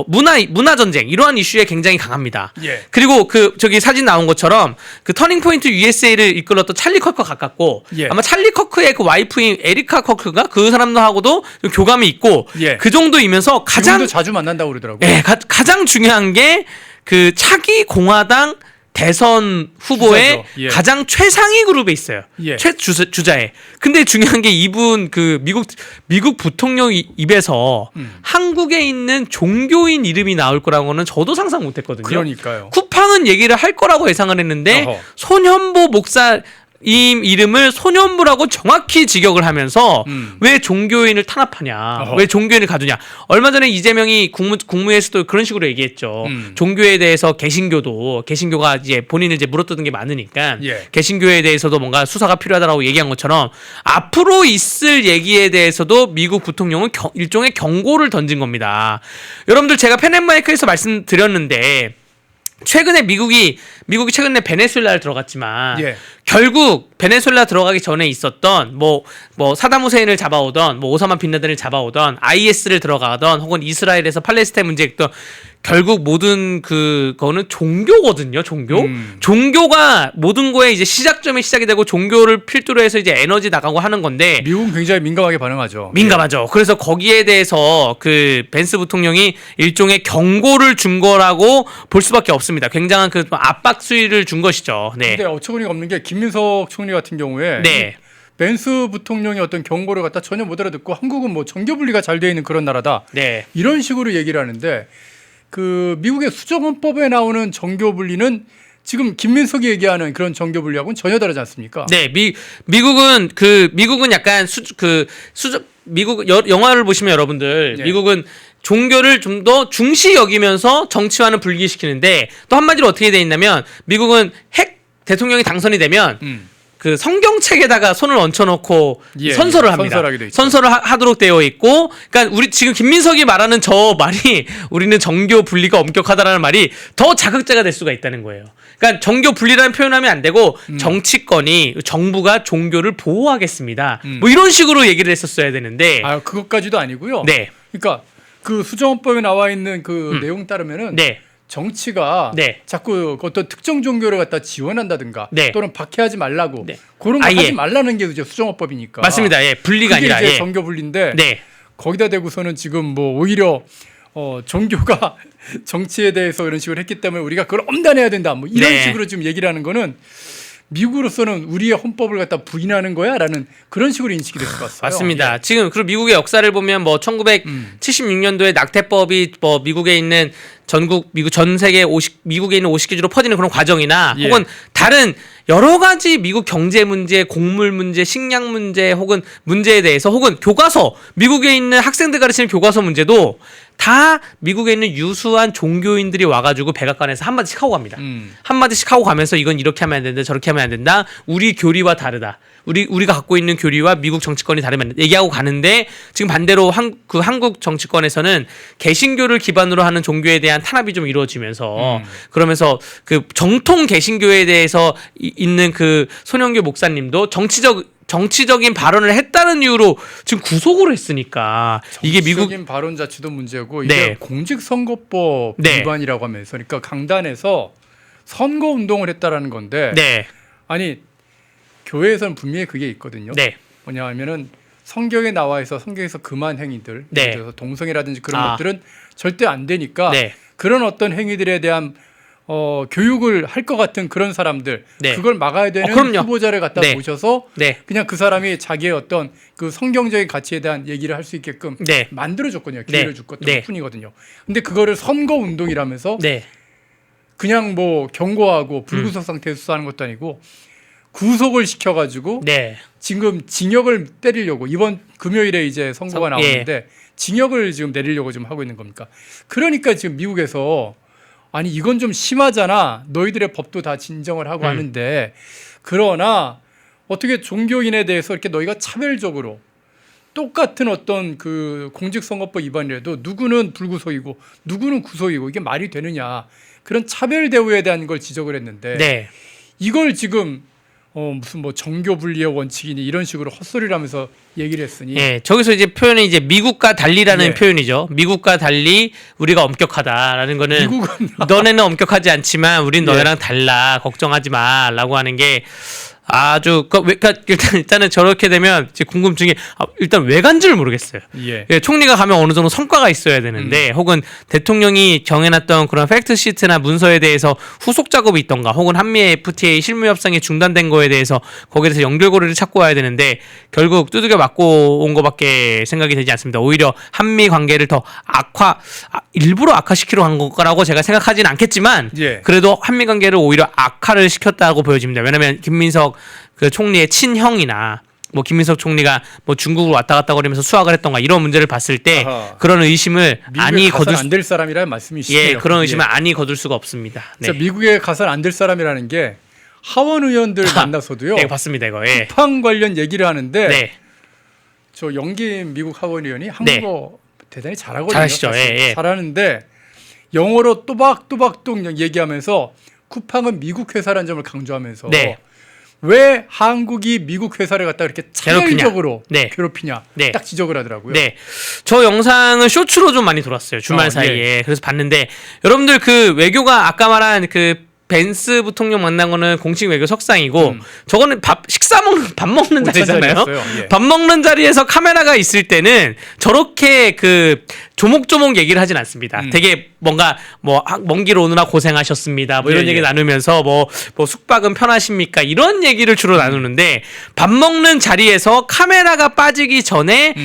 문화 전쟁 이러한 이슈에 굉장히 강합니다. 예. 그리고 그 저기 사진 나온 것처럼 그 터닝 포인트 USA를 이끌었던 찰리 커크와 가깝고 예. 아마 찰리 커크의 그 와이프인 에리카 커크가 그 사람들하고도 좀 교감이 있고 예. 그 정도이면서 가장 지금도 자주 만난다고 그러더라고요. 예, 가장 중요한 게 그 차기 공화당 대선 후보의 주자죠. 예. 가장 최상위 그룹에 있어요. 예. 주자에. 근데 중요한 게 이분 그 미국 부통령 입에서 한국에 있는 종교인 이름이 나올 거라고는 저도 상상 못 했거든요. 그러니까요. 쿠팡은 얘기를 할 거라고 예상을 했는데 어허. 손현보 목사 이름을 소년부라고 정확히 직역을 하면서 왜 종교인을 탄압하냐, 어허. 왜 종교인을 가두냐. 얼마 전에 이재명이 국무에서도 그런 식으로 얘기했죠. 종교에 대해서 개신교가 이제 본인을 이제 물어뜯은 게 많으니까 예. 개신교에 대해서도 뭔가 수사가 필요하다라고 얘기한 것처럼 앞으로 있을 얘기에 대해서도 미국 부통령은 일종의 경고를 던진 겁니다. 여러분들 제가 펜앤마이크에서 말씀드렸는데 최근에 미국이 최근에 베네수엘라를 들어갔지만 예. 결국 베네수엘라 들어가기 전에 있었던 뭐 사담 후세인을 잡아오던 뭐 오사마 빈라덴을 잡아오던 IS를 들어가던 혹은 이스라엘에서 팔레스타인 문제 있던 결국 모든 그거는 종교거든요. 종교가 모든 거에 이제 시작점이 시작이 되고 종교를 필두로 해서 이제 에너지 나가고 하는 건데 미국은 굉장히 민감하게 반응하죠. 민감하죠. 그래서 거기에 대해서 그 벤스 부통령이 일종의 경고를 준 거라고 볼 수밖에 없습니다. 굉장한 그 압박 수위를 준 것이죠. 네. 근데 어처구니가 없는 게 김민석 총리 같은 경우에 네. 벤스 부통령이 어떤 경고를 갖다 전혀 못 알아듣고 한국은 뭐 정교 분리가 잘 돼 있는 그런 나라다. 네. 이런 식으로 얘기를 하는데 그 미국의 수정헌법에 나오는 정교 분리는 지금 김민석이 얘기하는 그런 정교 분리하고는 전혀 다르지 않습니까? 네. 미국은 약간 미국 영화를 보시면 여러분들 네. 미국은 종교를 좀 더 중시 여기면서 정치와는 분리시키는데 또 한마디로 어떻게 돼 있냐면 미국은 핵 대통령이 당선이 되면 그 성경책에다가 손을 얹혀놓고 예, 선서를 합니다. 선서를 하게 돼 있죠. 선서를 하도록 되어 있고, 그러니까 우리 지금 김민석이 말하는 저 말이 우리는 정교 분리가 엄격하다라는 말이 더 자극제가 될 수가 있다는 거예요. 그러니까 정교 분리라는 표현하면 안 되고 정치권이 정부가 종교를 보호하겠습니다. 뭐 이런 식으로 얘기를 했었어야 되는데, 아 그것까지도 아니고요. 네, 그러니까 그 수정헌법에 나와 있는 그 내용 따르면은 네, 정치가 네. 자꾸 어떤 특정 종교를 갖다 지원한다든가 네. 또는 박해하지 말라고 네. 그런 거 아, 예. 하지 말라는 게 이제 수정헌법이니까. 맞습니다. 예, 분리가 그게 아니라 이제 예. 정교 분리인데 네, 거기다 대고서는 지금 뭐 오히려 종교가 정치에 대해서 이런 식으로 했기 때문에 우리가 그걸 엄단해야 된다. 뭐 이런 네. 식으로 지금 얘기를 하는 거는 미국으로서는 우리의 헌법을 갖다 부인하는 거야라는 그런 식으로 인식이 될 것 같아요. 맞습니다. 지금 그리고 미국의 역사를 보면 뭐 1976년도에 낙태법이 뭐 미국에 있는 미국 전 세계 미국에 있는 50개 주로 퍼지는 그런 과정이나 예. 혹은 다른 여러 가지 미국 경제 문제, 곡물 문제, 식량 문제 혹은 문제에 대해서 혹은 교과서 미국에 있는 학생들 가르치는 교과서 문제도 다 미국에 있는 유수한 종교인들이 와가지고 백악관에서 한마디씩 하고 갑니다. 한마디씩 하고 가면서 이건 이렇게 하면 안 된다, 저렇게 하면 안 된다. 우리 교리와 다르다. 우리가 갖고 있는 교리와 미국 정치권이 다르면 얘기하고 가는데 지금 반대로 한국 정치권에서는 개신교를 기반으로 하는 종교에 대한 탄압이 좀 이루어지면서 그러면서 그 정통 개신교에 대해서 있는 그 손영교 목사님도 정치적인 발언을 했다는 이유로 지금 구속을 했으니까 이게 미국 정치적인 발언 자체도 문제고 네. 이게 공직선거법 네. 위반이라고 하면서 그러니까 강단에서 선거 운동을 했다라는 건데 네, 아니 교회에서는 분명히 그게 있거든요. 네, 뭐냐하면은 성경에 나와 있어 성경에서 금한 행위들, 네. 예를 들어서 동성애라든지 그런 것들은 절대 안 되니까 네. 그런 어떤 행위들에 대한 교육을 할 것 같은 그런 사람들 네. 그걸 막아야 되는 그럼요. 후보자를 갖다 네. 모셔서 네. 그냥 그 사람이 자기의 어떤 그 성경적인 가치에 대한 얘기를 할 수 있게끔 네. 만들어줬거든요. 기회를 네. 줬거든 네. 뿐이거든요. 근데 그거를 선거 운동이라면서 네. 그냥 뭐 경고하고 불구속 상태에서 수사하는 것도 아니고 구속을 시켜가지고 네. 지금 징역을 때리려고 이번 금요일에 이제 선고가 나오는데 징역을 지금 내리려고 지금 하고 있는 겁니까? 그러니까 지금 미국에서 아니 이건 좀 심하잖아. 너희들의 법도 다 진정을 하고 하는데 그러나 어떻게 종교인에 대해서 이렇게 너희가 차별적으로 똑같은 어떤 그 공직선거법 위반이라도 누구는 불구속이고 누구는 구속이고 이게 말이 되느냐 그런 차별 대우에 대한 걸 지적을 했는데 네. 이걸 지금 무슨 뭐 정교 분리의 원칙이니 이런 식으로 헛소리를 하면서 얘기를 했으니 예, 저기서 이제 표현이 이제 미국과 달리라는 예. 표현이죠. 미국과 달리 우리가 엄격하다라는 거는 미국은 너네는 엄격하지 않지만 우린 예. 너네랑 달라. 걱정하지 마라고 하는 게 아주 그러니까 일단은 저렇게 되면 제 궁금증이 일단 왜 간 줄 모르겠어요. 예. 예, 총리가 가면 어느 정도 성과가 있어야 되는데 혹은 대통령이 정해놨던 그런 팩트 시트나 문서에 대해서 후속 작업이 있던가 혹은 한미 FTA 실무 협상이 중단된 거에 대해서 거기에 대해서 연결고리를 찾고 와야 되는데 결국 두들겨 맞고 온 거밖에 생각이 되지 않습니다. 오히려 한미 관계를 더 일부러 악화시키려 한 거라고 제가 생각하지는 않겠지만 예. 그래도 한미 관계를 오히려 악화를 시켰다고 보여집니다. 왜냐하면 김민석 그 총리의 친형이나 뭐 김민석 총리가 뭐 중국으로 왔다 갔다 거리면서 수학을 했던가 이런 문제를 봤을 때 아하. 그런 의심을 안이 미국에 거둘 가선 안 될 사람이라는 말씀이시죠? 예, 그런 의심을 안이 거둘 수가 없습니다. 네. 미국에 가선 안 될 사람이라는 게 하원 의원들 만나서도요. 네, 봤습니다 이거. 예. 쿠팡 관련 얘기를 하는데 네. 저 영김 미국 하원 의원이 한국어 대단히 잘하거든요. 잘하시죠. 사실. 예, 예. 잘하는데 영어로 또박또박 얘기하면서 쿠팡은 미국 회사라는 점을 강조하면서 네. 왜 한국이 미국 회사를 갖다 이렇게 차별적으로 네. 괴롭히냐 네. 딱 지적을 하더라고요. 네, 저 영상은 쇼츠로 좀 많이 돌았어요 주말 사이에. 예. 그래서 봤는데 여러분들 그 외교가 아까 말한 그 벤스 부통령 만난 거는 공식 외교 석상이고 저거는 밥 먹는 자리잖아요. 자리였어요. 예. 밥 먹는 자리에서 카메라가 있을 때는 저렇게 그 조목조목 얘기를 하진 않습니다. 되게 뭔가 뭐 먼 길 오느라 고생하셨습니다. 뭐 이런 예, 얘기 예. 나누면서 뭐 숙박은 편하십니까? 이런 얘기를 주로 나누는데 밥 먹는 자리에서 카메라가 빠지기 전에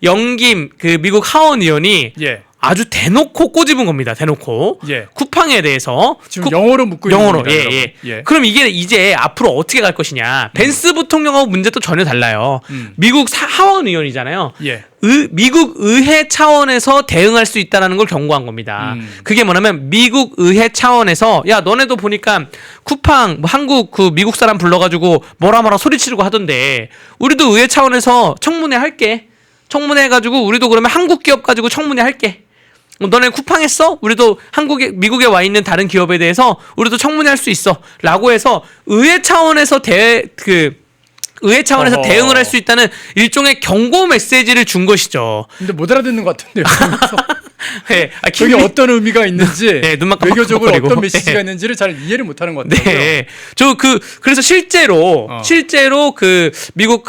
영김 그 미국 하원 의원이 예. 아주 대놓고 꼬집은 겁니다. 대놓고 예. 쿠팡에 대해서 지금 영어로 묻고 영어로 있는 겁니다. 예. 예. 그럼 이게 이제 앞으로 어떻게 갈 것이냐? 벤스 부통령하고 문제도 전혀 달라요. 미국 하원 의원이잖아요. 예. 미국 의회 차원에서 대응할 수 있다는 걸 경고한 겁니다. 그게 뭐냐면 미국 의회 차원에서 야 너네도 보니까 쿠팡 뭐 한국 그 미국 사람 불러가지고 뭐라 소리치르고 하던데 우리도 의회 차원에서 청문회 할게. 청문회 해가지고 우리도 그러면 한국 기업 가지고 청문회 할게. 너네 쿠팡 했어? 우리도 미국에 와 있는 다른 기업에 대해서 우리도 청문회 할 수 있어. 라고 해서 의회 차원에서 의회 차원에서 어허. 대응을 할 수 있다는 일종의 경고 메시지를 준 것이죠. 근데 못 알아듣는 것 같은데요. 네. 저게 어떤 의미가 있는지 네, 눈만 외교적으로 깜빡깜빡거리고. 어떤 메시지가 네. 있는지를 잘 이해를 못하는 것 같아요. 네. 그래서 실제로 그 미국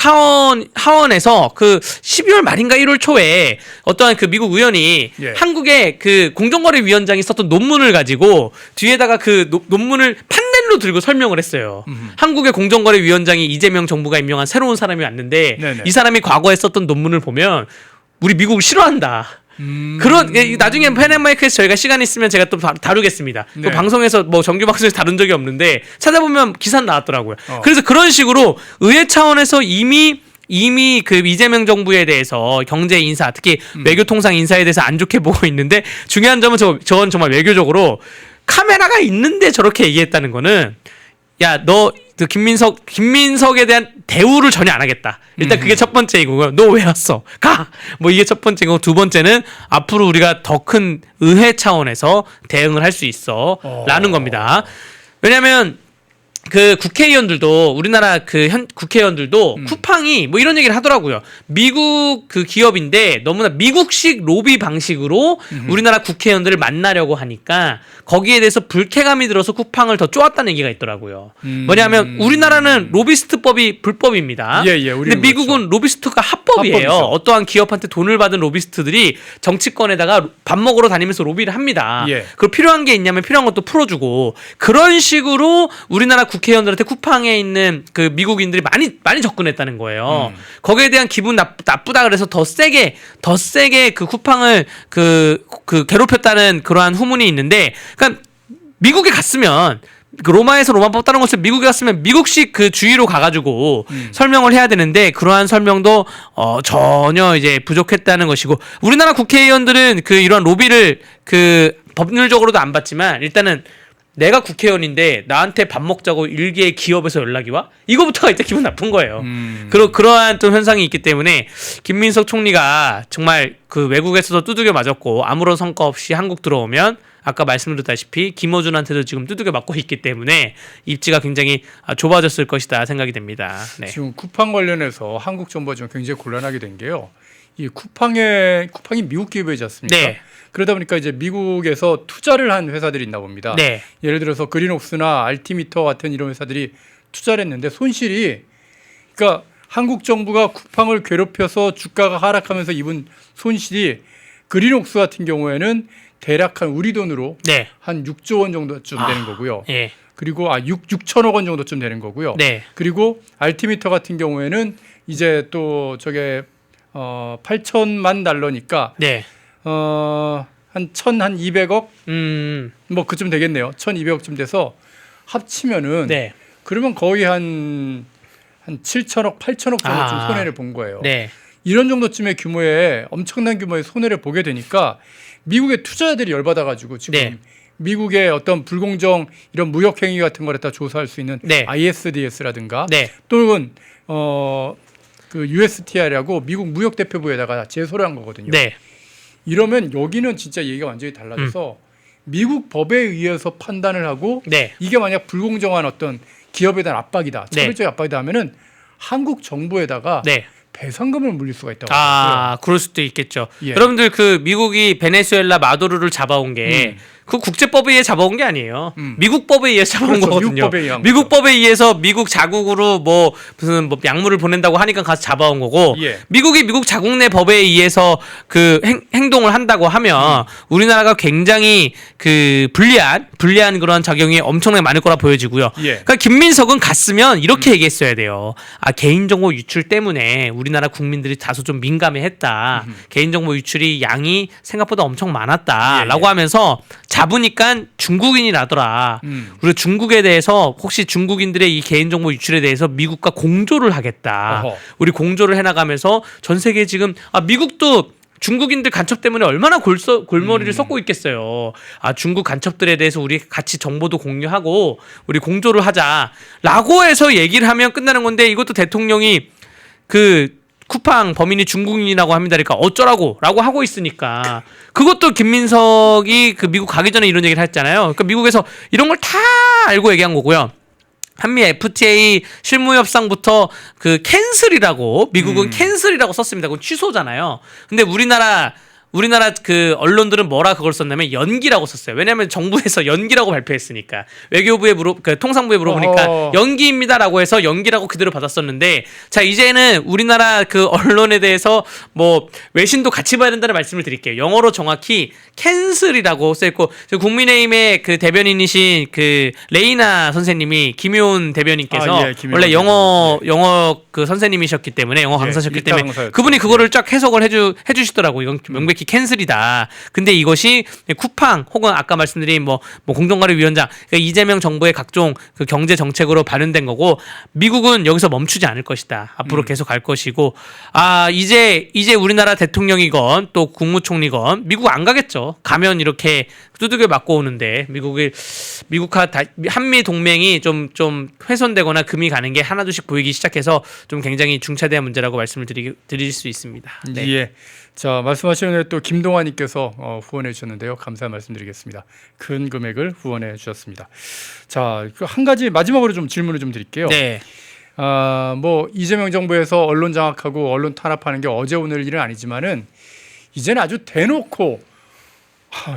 하원에서 그 12월 말인가 1월 초에 어떠한 그 미국 의원이 예. 한국의 그 공정거래위원장이 썼던 논문을 가지고 뒤에다가 그 논문을 판넬로 들고 설명을 했어요. 한국의 공정거래위원장이 이재명 정부가 임명한 새로운 사람이 왔는데 네네. 이 사람이 과거에 썼던 논문을 보면 우리 미국을 싫어한다. 그런 나중에 펜앤마이크에서 저희가 시간 있으면 제가 또 다루겠습니다. 네. 그 방송에서 뭐 정규 방송에서 다룬 적이 없는데 찾아보면 기사 나왔더라고요. 그래서 그런 식으로 의회 차원에서 이미 그 이재명 정부에 대해서 경제 인사 특히 외교통상 인사에 대해서 안 좋게 보고 있는데 중요한 점은 저건 정말 외교적으로 카메라가 있는데 저렇게 얘기했다는 거는 야 너 그 김민석에 대한 대우를 전혀 안 하겠다. 일단 그게 첫 번째이고요. 너 왜 왔어? 가. 뭐 이게 첫 번째고 두 번째는 앞으로 우리가 더 큰 의회 차원에서 대응을 할 수 있어라는 겁니다. 왜냐하면 그 국회의원들도 우리나라 그 국회의원들도 쿠팡이 뭐 이런 얘기를 하더라고요. 미국 그 기업인데 너무나 미국식 로비 방식으로 우리나라 국회의원들을 만나려고 하니까 거기에 대해서 불쾌감이 들어서 쿠팡을 더 쪼았다는 얘기가 있더라고요. 뭐냐면 우리나라는 로비스트법이 불법입니다. 예, 예, 근데 우리는 미국은 그렇죠. 로비스트가 합법이에요. 합법이죠. 어떠한 기업한테 돈을 받은 로비스트들이 정치권에다가 밥 먹으러 다니면서 로비를 합니다. 예. 그 필요한 게 있냐면 필요한 것도 풀어주고 그런 식으로 우리나라 국회의원들한테 쿠팡에 있는 그 미국인들이 많이 접근했다는 거예요. 거기에 대한 기분 나쁘다 그래서 더 세게 그 쿠팡을 그 괴롭혔다는 그러한 후문이 있는데, 그러니까 미국에 갔으면 그 로마에서 로마법 따른 것을 미국에 갔으면 미국식 그 주의로 가가지고 설명을 해야 되는데 그러한 설명도 전혀 이제 부족했다는 것이고, 우리나라 국회의원들은 그 이러한 로비를 그 법률적으로도 안 받지만 일단은 내가 국회의원인데 나한테 밥 먹자고 일개의 기업에서 연락이 와? 이거부터가 일단 기분 나쁜 거예요. 그러한 또 현상이 있기 때문에 김민석 총리가 정말 그 외국에서도 두들겨 맞았고 아무런 성과 없이 한국 들어오면 아까 말씀드렸다시피 김어준한테도 지금 두들겨 맞고 있기 때문에 입지가 굉장히 좁아졌을 것이다 생각이 됩니다. 네. 지금 쿠팡 관련해서 한국 정부가 지금 굉장히 곤란하게 된 게요. 이 쿠팡이 미국 기업이지 않습니까? 네. 그러다 보니까 이제 미국에서 투자를 한 회사들이 있나 봅니다. 네. 예를 들어서 그린옥스나 알티미터 같은 이런 회사들이 투자를 했는데 손실이, 그러니까 한국 정부가 쿠팡을 괴롭혀서 주가가 하락하면서 입은 손실이 그린옥스 같은 경우에는 대략 한 우리 돈으로 네. 한 6조 원 정도쯤 되는 거고요. 예. 그리고 6천억 원 정도쯤 되는 거고요. 네. 그리고 알티미터 같은 경우에는 이제 또 저게 8천만 달러니까 네. 한 200억 뭐 그쯤 되겠네요. 1,200억쯤 돼서 합치면은 네. 그러면 거의 한 한 7천억, 8천억 정도 좀 아. 손해를 본 거예요. 네. 이런 정도쯤의 규모의 엄청난 규모의 손해를 보게 되니까 미국의 투자자들이 열받아가지고 지금 네. 미국의 어떤 불공정 이런 무역 행위 같은 걸 갖다 조사할 수 있는 네. ISDS라든가 네. 또는 그 USTR이라고 미국 무역 대표부에다가 제소를 한 거거든요. 네. 이러면 여기는 진짜 얘기가 완전히 달라져서 미국 법에 의해서 판단을 하고 네. 이게 만약 불공정한 어떤 기업에 대한 압박이다, 네. 차별적 압박이다 하면은 한국 정부에다가 네. 배상금을 물릴 수가 있다고 하더라고요. 아, 그럴 수도 있겠죠. 예. 여러분들 그 미국이 베네수엘라 마두로를 잡아온 게 그 국제법에 의해 잡아온 게 아니에요. 미국 법에 의해 잡아온 그렇죠. 거거든요. 미국 법에 의한 미국 법에 의해서 미국 자국으로 뭐 무슨 뭐 약물을 보낸다고 하니까 가서 잡아온 거고 예. 미국이 미국 자국 내 법에 의해서 그 행동을 한다고 하면 우리나라가 굉장히 그 불리한 그런 작용이 엄청나게 많을 거라 보여지고요. 예. 그러니까 김민석은 갔으면 이렇게 얘기했어야 돼요. 아, 개인정보 유출 때문에 우리나라 국민들이 다소 좀 민감해했다. 개인정보 유출이 양이 생각보다 엄청 많았다라고 예, 예. 하면서 잡으니까 중국인이라더라. 우리 중국에 대해서 혹시 중국인들의 이 개인정보 유출에 대해서 미국과 공조를 하겠다. 어허. 우리 공조를 해나가면서 전 세계 지금 미국도 중국인들 간첩 때문에 얼마나 골머리를 썩고 있겠어요. 아, 중국 간첩들에 대해서 우리 같이 정보도 공유하고 우리 공조를 하자라고 해서 얘기를 하면 끝나는 건데 이것도 대통령이 그 쿠팡 범인이 중국인이라고 합니다. 그러니까 어쩌라고라고 하고 있으니까 그것도 김민석이 그 미국 가기 전에 이런 얘기를 했잖아요. 그러니까 미국에서 이런 걸 다 알고 얘기한 거고요. 한미 FTA 실무 협상부터 그 캔슬이라고 미국은 캔슬이라고 썼습니다. 그건 취소잖아요. 근데 우리나라 그 언론들은 뭐라 그걸 썼냐면 연기라고 썼어요. 왜냐하면 정부에서 연기라고 발표했으니까 외교부에 통상부에 물어보니까 어허. 연기입니다라고 해서 연기라고 그대로 받았었는데 자 이제는 우리나라 그 언론에 대해서 뭐 외신도 같이 봐야 된다는 말씀을 드릴게요. 영어로 정확히 캔슬이라고 써있고 국민의힘의 그 대변인이신 그 레이나 선생님이 김효은 대변인께서 예, 김효은 원래 영어 대변인. 영어 그 선생님이셨기 때문에 영어 강사셨기 일타 때문에 강사였죠. 그분이 그거를 쫙 해석을 해주시더라고요. 이건 명백히 캔슬이다. 근데 이것이 쿠팡 혹은 아까 말씀드린 뭐 공정거래위원장 그러니까 이재명 정부의 각종 그 경제 정책으로 발현된 거고 미국은 여기서 멈추지 않을 것이다. 앞으로 계속 갈 것이고 이제 우리나라 대통령이건 또 국무총리건 미국 안 가겠죠. 가면 이렇게 두들겨 맞고 오는데 미국과 한미 동맹이 좀 훼손되거나 금이 가는 게 하나둘씩 보이기 시작해서 좀 굉장히 중차대한 문제라고 말씀을 드릴 수 있습니다. 네. 예. 자, 말씀하시는 대로 또 김동환님께서 후원해 주셨는데요. 감사 말씀드리겠습니다. 큰 금액을 후원해 주셨습니다. 자, 한 가지 마지막으로 좀 질문을 좀 드릴게요. 네. 뭐 이재명 정부에서 언론 장악하고 언론 탄압하는 게 어제 오늘 일은 아니지만은 이제는 아주 대놓고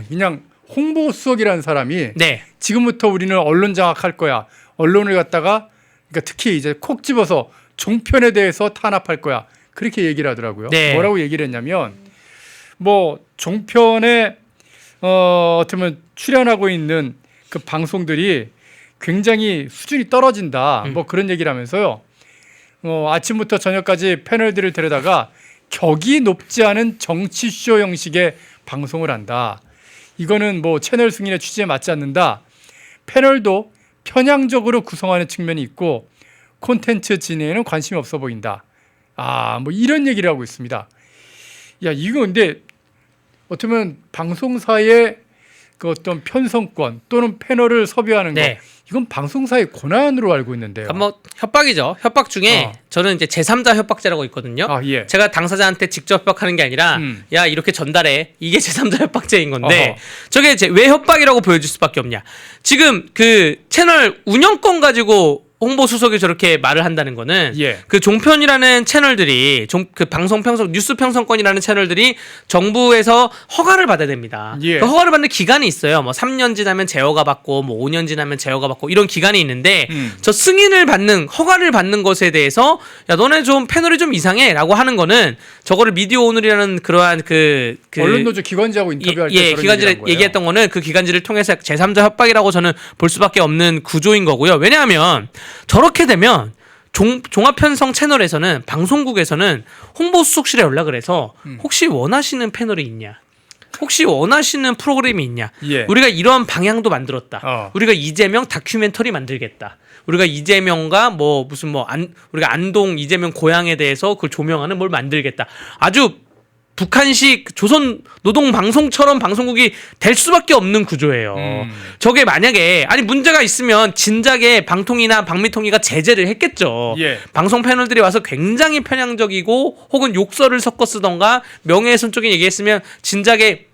그냥 홍보수석이라는 사람이 네. 지금부터 우리는 언론 장악할 거야. 언론을 갖다가 그러니까 특히 이제 콕 집어서 종편에 대해서 탄압할 거야. 그렇게 얘기를 하더라고요. 네. 뭐라고 얘기를 했냐면 뭐 종편에 어떻게 보면 출연하고 있는 그 방송들이 굉장히 수준이 떨어진다. 뭐 그런 얘기를 하면서요. 아침부터 저녁까지 패널들을 데려다가 격이 높지 않은 정치쇼 형식의 방송을 한다. 이거는 뭐 채널 승인의 취지에 맞지 않는다. 패널도 편향적으로 구성하는 측면이 있고 콘텐츠 진행에는 관심이 없어 보인다. 뭐 이런 얘기를 하고 있습니다. 야, 이거 근데 어떻게 보면 방송사의 그 어떤 편성권 또는 패널을 섭외하는 네. 거 이건 방송사의 권한으로 알고 있는데요. 그러니까 뭐 협박이죠. 협박 중에 저는 이제 제3자 협박죄라고 있거든요. 예. 제가 당사자한테 직접 협박하는 게 아니라 야 이렇게 전달해. 이게 제3자 협박죄인 건데 어허. 저게 왜 협박이라고 보여줄 수밖에 없냐. 지금 그 채널 운영권 가지고 홍보 수석이 저렇게 말을 한다는 거는 예. 그 종편이라는 채널들이 그 방송 편성 뉴스 편성권이라는 채널들이 정부에서 허가를 받아야 됩니다. 예. 그 허가를 받는 기간이 있어요. 뭐 3년 지나면 제어가 받고 뭐 5년 지나면 제어가 받고 이런 기간이 있는데 저 승인을 받는 허가를 받는 것에 대해서 야 너네 좀 패널이 좀 이상해라고 하는 거는 저거를 미디어 오늘이라는 그러한 그 언론노조 기관지하고 인터뷰할 때 저런 기관지를 얘기를 한 거예요. 얘기했던 거는 그 기관지를 통해서 제3자 협박이라고 저는 볼 수밖에 없는 구조인 거고요. 왜냐하면 저렇게 되면 종합편성 채널에서는 방송국에서는 홍보수석실에 연락을 해서 혹시 원하시는 패널이 있냐? 혹시 원하시는 프로그램이 있냐? 예. 우리가 이런 방향도 만들었다. 어. 우리가 이재명 다큐멘터리 만들겠다. 우리가 이재명과 뭐 무슨 뭐 우리가 안동 이재명 고향에 대해서 그걸 조명하는 뭘 만들겠다. 아주 북한식 조선 노동 방송처럼 방송국이 될 수밖에 없는 구조예요. 저게 만약에 아니 문제가 있으면 진작에 방통위나 방미통위가 제재를 했겠죠. 예. 방송 패널들이 와서 굉장히 편향적이고 혹은 욕설을 섞어 쓰던가 명예훼손적인 얘기했으면 진작에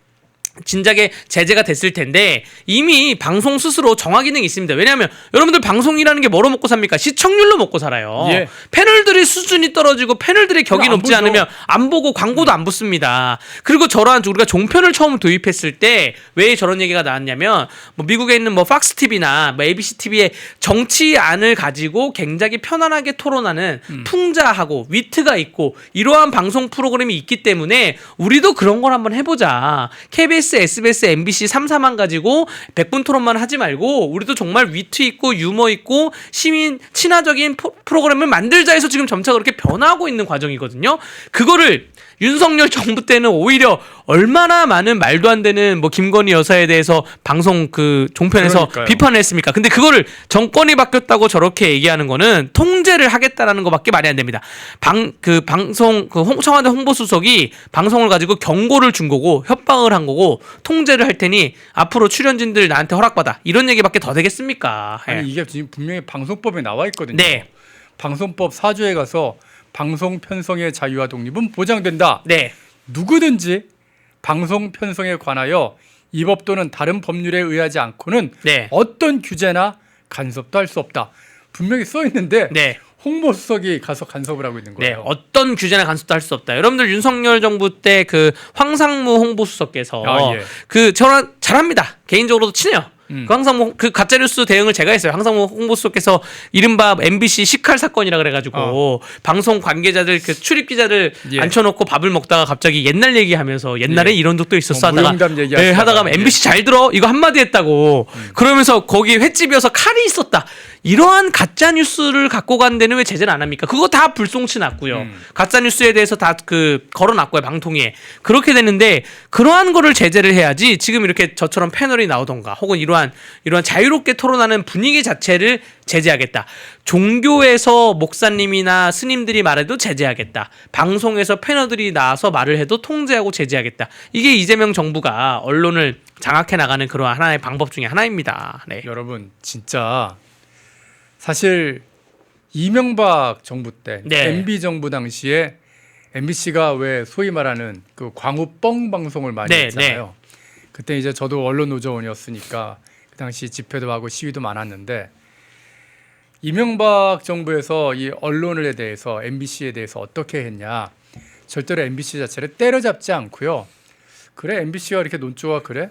제재가 됐을 텐데 이미 방송 스스로 정화 기능이 있습니다. 왜냐하면 여러분들 방송이라는 게 뭐로 먹고 삽니까? 시청률로 먹고 살아요. 예. 패널들의 수준이 떨어지고 패널들의 격이 안 높지 보죠. 않으면 안 보고 광고도 안 붙습니다. 그리고 저러한 우리가 종편을 처음 도입했을 때 왜 저런 얘기가 나왔냐면 뭐 미국에 있는 뭐 팍스 TV나 뭐 ABC TV의 정치안을 가지고 굉장히 편안하게 토론하는 풍자하고 위트가 있고 이러한 방송 프로그램이 있기 때문에 우리도 그런 걸 한번 해보자. KBS, SBS, MBC 3사만 가지고 100분 토론만 하지 말고 우리도 정말 위트 있고 유머 있고 시민 친화적인 프로그램을 만들자 해서 지금 점차 그렇게 변화하고 있는 과정이거든요. 그거를 윤석열 정부 때는 오히려 얼마나 많은 말도 안 되는 뭐 김건희 여사에 대해서 방송 그 종편에서 그러니까요. 비판을 했습니까? 근데 그거를 정권이 바뀌었다고 저렇게 얘기하는 거는 통제를 하겠다라는 것밖에 말이 안 됩니다. 방송 청와대 홍보수석이 방송을 가지고 경고를 준 거고 협박을 한 거고 통제를 할 테니 앞으로 출연진들 나한테 허락받아 이런 얘기밖에 더 되겠습니까? 예. 아니 이게 지금 분명히 방송법에 나와 있거든요. 네. 방송법 4조에 가서 방송 편성의 자유와 독립은 보장된다. 네. 누구든지 방송 편성에 관하여 이 법 또는 다른 법률에 의하지 않고는 네. 어떤 규제나 간섭도 할 수 없다. 분명히 써 있는데 네. 홍보수석이 가서 간섭을 하고 있는 네, 거예요. 어떤 규제나 간섭도 할 수 없다. 여러분들 윤석열 정부 때 그 황상무 홍보수석께서 아, 예. 그 저랑 잘합니다. 개인적으로도 친해요. 그 황상무 그 가짜뉴스 대응을 제가 했어요. 황상무 홍보수석께서 이른바 MBC 식칼 사건이라 그래가지고 방송 관계자들 그 출입 기자들 예. 앉혀놓고 밥을 먹다가 갑자기 옛날 얘기하면서 옛날에 예. 이런 적도 있었어 하다가 무용담 얘기하시다가. 하다가 MBC 잘 들어 이거 한마디 했다고 그러면서 거기 횟집이어서 칼이 있었다. 이러한 가짜 뉴스를 갖고 간 데는 왜 제재를 안 합니까? 그거 다 불송치 났고요. 가짜 뉴스에 대해서 다 그 걸어놨고요 방통위에 그렇게 되는데 그러한 거를 제재를 해야지 지금 이렇게 저처럼 패널이 나오던가 혹은 이러한 자유롭게 토론하는 분위기 자체를 제재하겠다. 종교에서 목사님이나 스님들이 말해도 제재하겠다. 방송에서 패널들이 나와서 말을 해도 통제하고 제재하겠다. 이게 이재명 정부가 언론을 장악해 나가는 그런 하나의 방법 중에 하나입니다. 네. 여러분 진짜 사실 이명박 정부 때 네. MB 정부 당시에 MBC가 왜 소위 말하는 그 광우 뻥 방송을 많이 네, 했잖아요. 그때 이제 저도 언론 노조원이었으니까 그 당시 집회도 하고 시위도 많았는데 이명박 정부에서 이 언론에 대해서 MBC에 대해서 어떻게 했냐. 절대로 MBC 자체를 때려잡지 않고요. 그래 MBC가 이렇게 논조가 그래?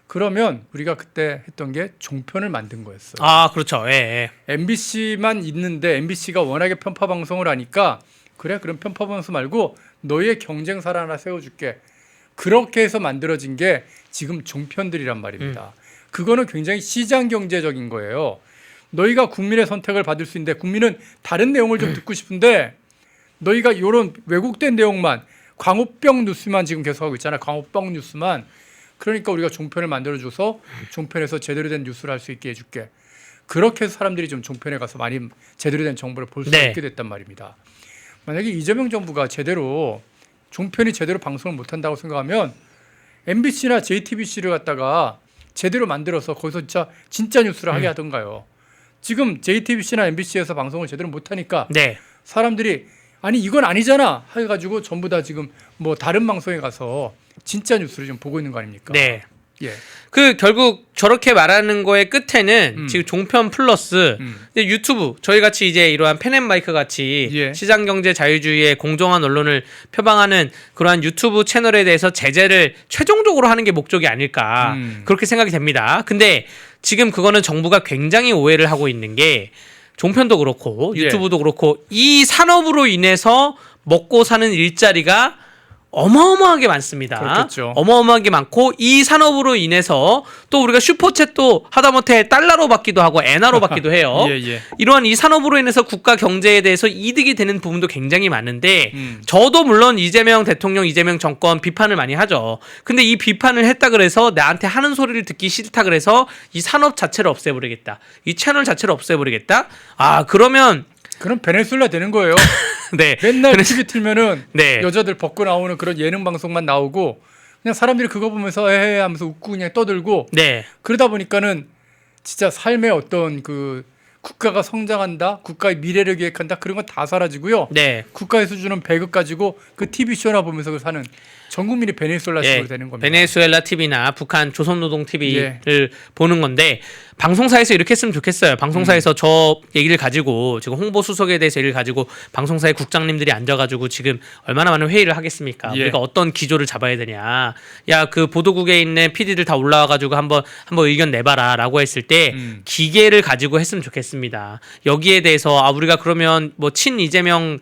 그러면 우리가 그때 했던 게 종편을 만든 거였어요. 아 그렇죠. 예. MBC만 있는데 MBC가 워낙에 편파 방송을 하니까 그래 그럼 편파 방송 말고 너희의 경쟁사를 하나 세워줄게. 그렇게 해서 만들어진 게 지금 종편들이란 말입니다. 그거는 굉장히 시장 경제적인 거예요. 너희가 국민의 선택을 받을 수 있는데 국민은 다른 내용을 좀 듣고 싶은데 너희가 이런 왜곡된 내용만 광우병 뉴스만 지금 계속하고 있잖아. 광우병 뉴스만. 그러니까 우리가 종편을 만들어줘서 종편에서 제대로 된 뉴스를 할 수 있게 해줄게. 그렇게 해서 사람들이 좀 종편에 가서 많이 제대로 된 정보를 볼 수 네. 있게 됐단 말입니다. 만약에 이재명 정부가 제대로 종편이 제대로 방송을 못한다고 생각하면 MBC나 JTBC를 갖다가 제대로 만들어서 거기서 진짜 뉴스를 하게 하던가요. 지금 JTBC나 MBC에서 방송을 제대로 못하니까 네. 사람들이 아니 이건 아니잖아 해가지고 전부 다 지금 뭐 다른 방송에 가서 진짜 뉴스를 좀 보고 있는 거 아닙니까? 네. 예. 그 결국 저렇게 말하는 거의 끝에는 지금 종편 플러스 이제 유튜브 저희 같이 이제 이러한 펜앤마이크 같이 예. 시장 경제 자유주의의 공정한 언론을 표방하는 그러한 유튜브 채널에 대해서 제재를 최종적으로 하는 게 목적이 아닐까 그렇게 생각이 됩니다. 근데 지금 그거는 정부가 굉장히 오해를 하고 있는 게 종편도 그렇고 유튜브도 그렇고 이 산업으로 인해서 먹고 사는 일자리가 어마어마하게 많습니다. 그렇겠죠. 어마어마하게 많고 이 산업으로 인해서 또 우리가 슈퍼챗도 하다못해 달러로 받기도 하고 엔화로 받기도 해요. 예. 이러한 이 산업으로 인해서 국가 경제에 대해서 이득이 되는 부분도 굉장히 많은데 음. 저도 물론 이재명 대통령, 이재명 정권 비판을 많이 하죠. 근데 이 비판을 했다 그래서 나한테 하는 소리를 듣기 싫다 그래서 이 산업 자체를 없애버리겠다. 이 채널 자체를 없애버리겠다. 아 그러면 그럼 베네수엘라 되는 거예요. 네. 맨날 TV 틀면은 네. 여자들 벗고 나오는 그런 예능 방송만 나오고 그냥 사람들이 그거 보면서 에헤 하면서 웃고 그냥 떠들고 네. 그러다 보니까는 진짜 삶의 어떤 그 국가가 성장한다, 국가의 미래를 계획한다 그런 건 다 사라지고요. 네. 국가에서 주는 배급 가지고 그 TV 쇼나 보면서 그 사는 전 국민이 베네수엘라식으로 되는 겁니다. 베네수엘라 TV나 북한 조선노동 TV를 예. 보는 건데 방송사에서 이렇게 했으면 좋겠어요. 방송사에서 저 얘기를 가지고 지금 홍보 수석에 대해서 얘기를 가지고 방송사의 국장님들이 앉아가지고 지금 얼마나 많은 회의를 하겠습니까? 예. 우리가 어떤 기조를 잡아야 되냐? 야 그 보도국에 있는 PD들 다 올라와가지고 한번 의견 내봐라라고 했을 때 기계를 가지고 했으면 좋겠습니다. 여기에 대해서 아 우리가 그러면 뭐 친 이재명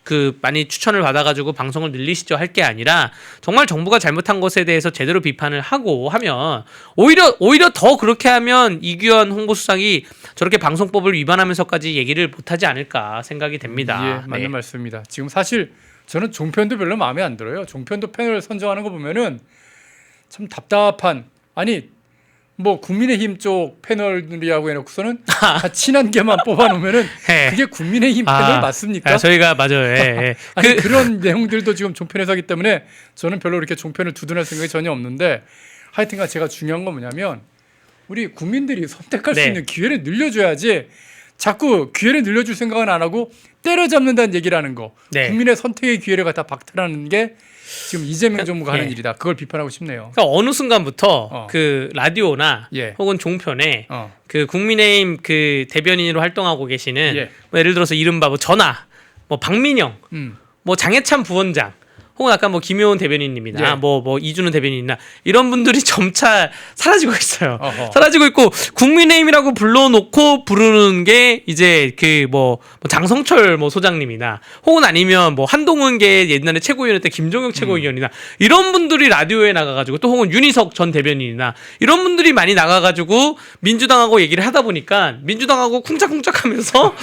그 많이 추천을 받아가지고 방송을 늘리시죠 할 게 아니라 정말 정부가 잘못한 것에 대해서 제대로 비판을 하고 하면 오히려 더 그렇게 하면 이규현 홍보수상이 저렇게 방송법을 위반하면서까지 얘기를 못하지 않을까 생각이 됩니다. 예, 맞는 말씀입니다. 지금 사실 저는 종편도 별로 마음에 안 들어요. 종편도 패널 선정하는 거 보면은 참 답답한 아니 뭐 국민의힘 쪽 패널이라고 해놓고서는 다 친한 개만 뽑아놓으면은 예. 그게 국민의힘 패널 맞습니까? 저희가 맞아요. 예. 아니, 그런 내용들도 지금 종편에서 하기 때문에 저는 별로 이렇게 종편을 두둔할 생각이 전혀 없는데 하여튼간 제가 중요한 건 뭐냐면 우리 국민들이 선택할 수 네. 있는 기회를 늘려줘야지 자꾸 기회를 늘려줄 생각은 안 하고 때려잡는다는 얘기를 하는 거 네. 국민의 선택의 기회를 갖다 박탈하는 게 지금 이재명 정부가 하는 예. 일이다. 그걸 비판하고 싶네요. 그러니까 어느 순간부터 어. 그 라디오나 예. 혹은 종편에 어. 그 국민의힘 그 대변인으로 활동하고 계시는 예. 뭐 예를 들어서 이른바 뭐 전하, 뭐 박민영, 음. 뭐 장해찬 부원장 혹은 아까 뭐 김효은 대변인님이나 예. 뭐 이준우 대변인이나 이런 분들이 점차 사라지고 있어요. 어허. 사라지고 있고 국민의힘이라고 불러놓고 부르는 게 이제 그 뭐 장성철 뭐 소장님이나 혹은 아니면 뭐 한동훈계 옛날에 최고위원했던 김종혁 최고위원이나 이런 분들이 라디오에 나가가지고 또 혹은 윤희석 전 대변인이나 이런 분들이 많이 나가가지고 민주당하고 얘기를 하다 보니까 민주당하고 쿵짝쿵짝하면서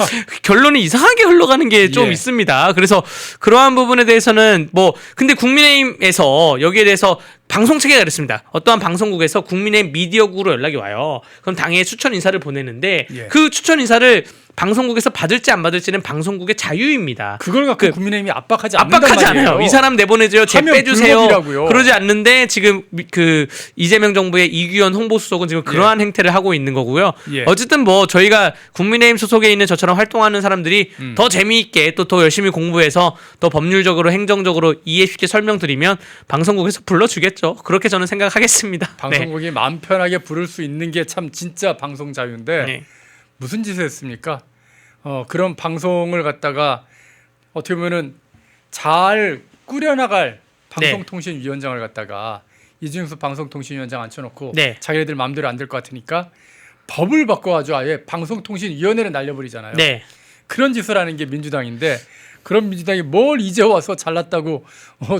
결론이 이상하게 흘러가는 게 좀 예. 있습니다. 그래서 그러한 부분에 대해서는 뭐 근데 국민의힘에서 여기에 대해서 방송 체계가 그렇습니다. 어떠한 방송국에서 국민의힘 미디어국으로 연락이 와요. 그럼 당에 추천 인사를 보내는데 예. 그 추천 인사를 방송국에서 받을지 안 받을지는 방송국의 자유입니다. 그걸 갖고 국민의힘이 압박하지 않는단 압박하지 말이에요. 않아요. 이 사람 내보내줘요. 쟤 하면 빼주세요. 불법이라고요. 그러지 않는데 지금 그 이재명 정부의 이규현 홍보수석은 지금 그러한 행태를 하고 있는 거고요. 예. 어쨌든 뭐 저희가 국민의힘 소속에 있는 저처럼 활동하는 사람들이 더 재미있게 또 더 열심히 공부해서 더 법률적으로 행정적으로 이해 쉽게 설명드리면 방송국에서 불러주겠죠. 그렇게 저는 생각하겠습니다. 방송국이 마음 편하게 부를 수 있는 게 참 진짜 방송 자유인데 네. 무슨 짓을 했습니까? 그런 방송을 갖다가 어떻게 보면은 잘 꾸려나갈 방송통신위원장을 갖다가 이준수 방송통신위원장 앉혀놓고 네. 자기네들 마음대로 안 될 것 같으니까 법을 바꿔가지고 아예 방송통신위원회를 날려버리잖아요. 네. 그런 짓을 하는 게 민주당인데 그런 민주당이 뭘 이제 와서 잘났다고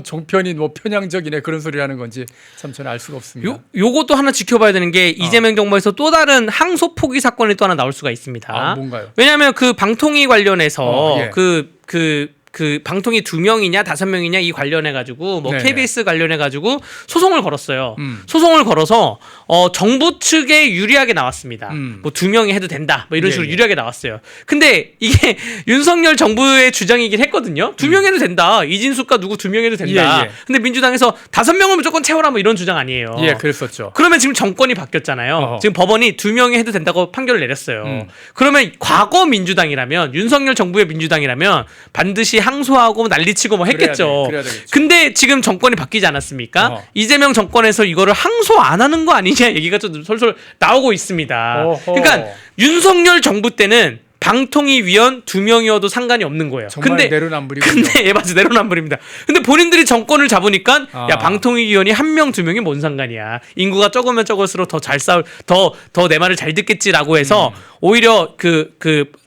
종편이 뭐 편향적이네 그런 소리를 하는 건지 참 저는 알 수가 없습니다. 요것도 하나 지켜봐야 되는 게 이재명 정부에서 또 다른 항소 포기 사건이 또 하나 나올 수가 있습니다. 아, 뭔가요? 왜냐하면 그 방통위 관련해서 예. 그 방통위 2명이냐 5명이냐 이 관련해 가지고 뭐 네네. KBS 관련해 가지고 소송을 걸었어요. 음. 소송을 걸어서 정부 측에 유리하게 나왔습니다. 뭐 2명이 해도 된다. 뭐 이런 예, 식으로 예. 유리하게 나왔어요. 근데 이게 윤석열 정부의 주장이긴 했거든요. 2명 해도 된다. 이진숙과 누구 2명 해도 된다. 예, 예. 근데 민주당에서 5명을 무조건 채워라 뭐 이런 주장 아니에요. 예, 그랬었죠. 그러면 지금 정권이 바뀌었잖아요. 어허. 지금 법원이 2명이 해도 된다고 판결을 내렸어요. 음. 그러면 과거 민주당이라면 윤석열 정부의 민주당이라면 반드시 항소하고 난리치고 뭐 했겠죠. 그래야 되겠죠. 근데 지금 정권이 바뀌지 않았습니까? 어허. 이재명 정권에서 이거를 항소 안 하는 거 아니냐 얘기가 좀 솔솔 나오고 있습니다. 어허. 그러니까 윤석열 정부 때는 방통위 위원 2명이어도 상관이 없는 거예요. 정말 내로남불이군요. 근데 예, 맞아, 내로남불입니다. 근데 본인들이 정권을 잡으니까 아. 야, 방통위 위원이 1명 2명이 뭔 상관이야. 인구가 적으면 적을수록 더 잘 싸울 더 내 말을 잘 듣겠지라고 해서 오히려 그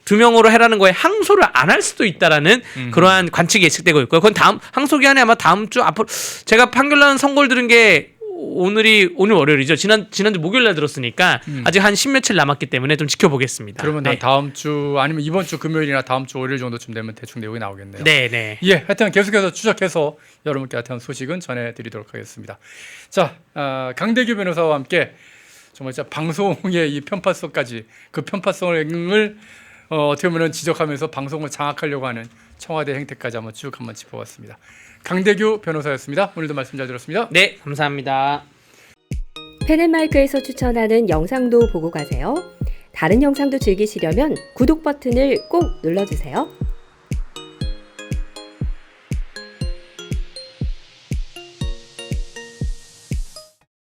2명으로 해라는 거에 항소를 안 할 수도 있다라는 그러한 관측이 예측되고 있고요. 그건 항소 기한에 아마 다음 주 앞으로 제가 판결 나는 선고를 들은 게 오늘 월요일이죠. 지난주 목요일 날 들었으니까 아직 한 10며칠 남았기 때문에 좀 지켜보겠습니다. 그러면 네. 난 다음 주 아니면 이번 주 금요일이나 다음 주 월요일 정도쯤 되면 대충 내용이 나오겠네요. 네. 예, 하여튼 계속해서 추적해서 여러분께 하여튼 소식은 전해드리도록 하겠습니다. 자, 강대규 변호사와 함께 정말 진짜 방송의 이 편파성까지 그 편파성을 어떻게 보면 지적하면서 방송을 장악하려고 하는 청와대 행태까지 한번 쭉 한번 짚어봤습니다. 강대규 변호사였습니다. 오늘도 말씀 잘 들었습니다. 네, 감사합니다. 펜앤마이크에서 추천하는 영상도 보고 가세요. 다른 영상도 즐기시려면 구독 버튼을 꼭 눌러주세요.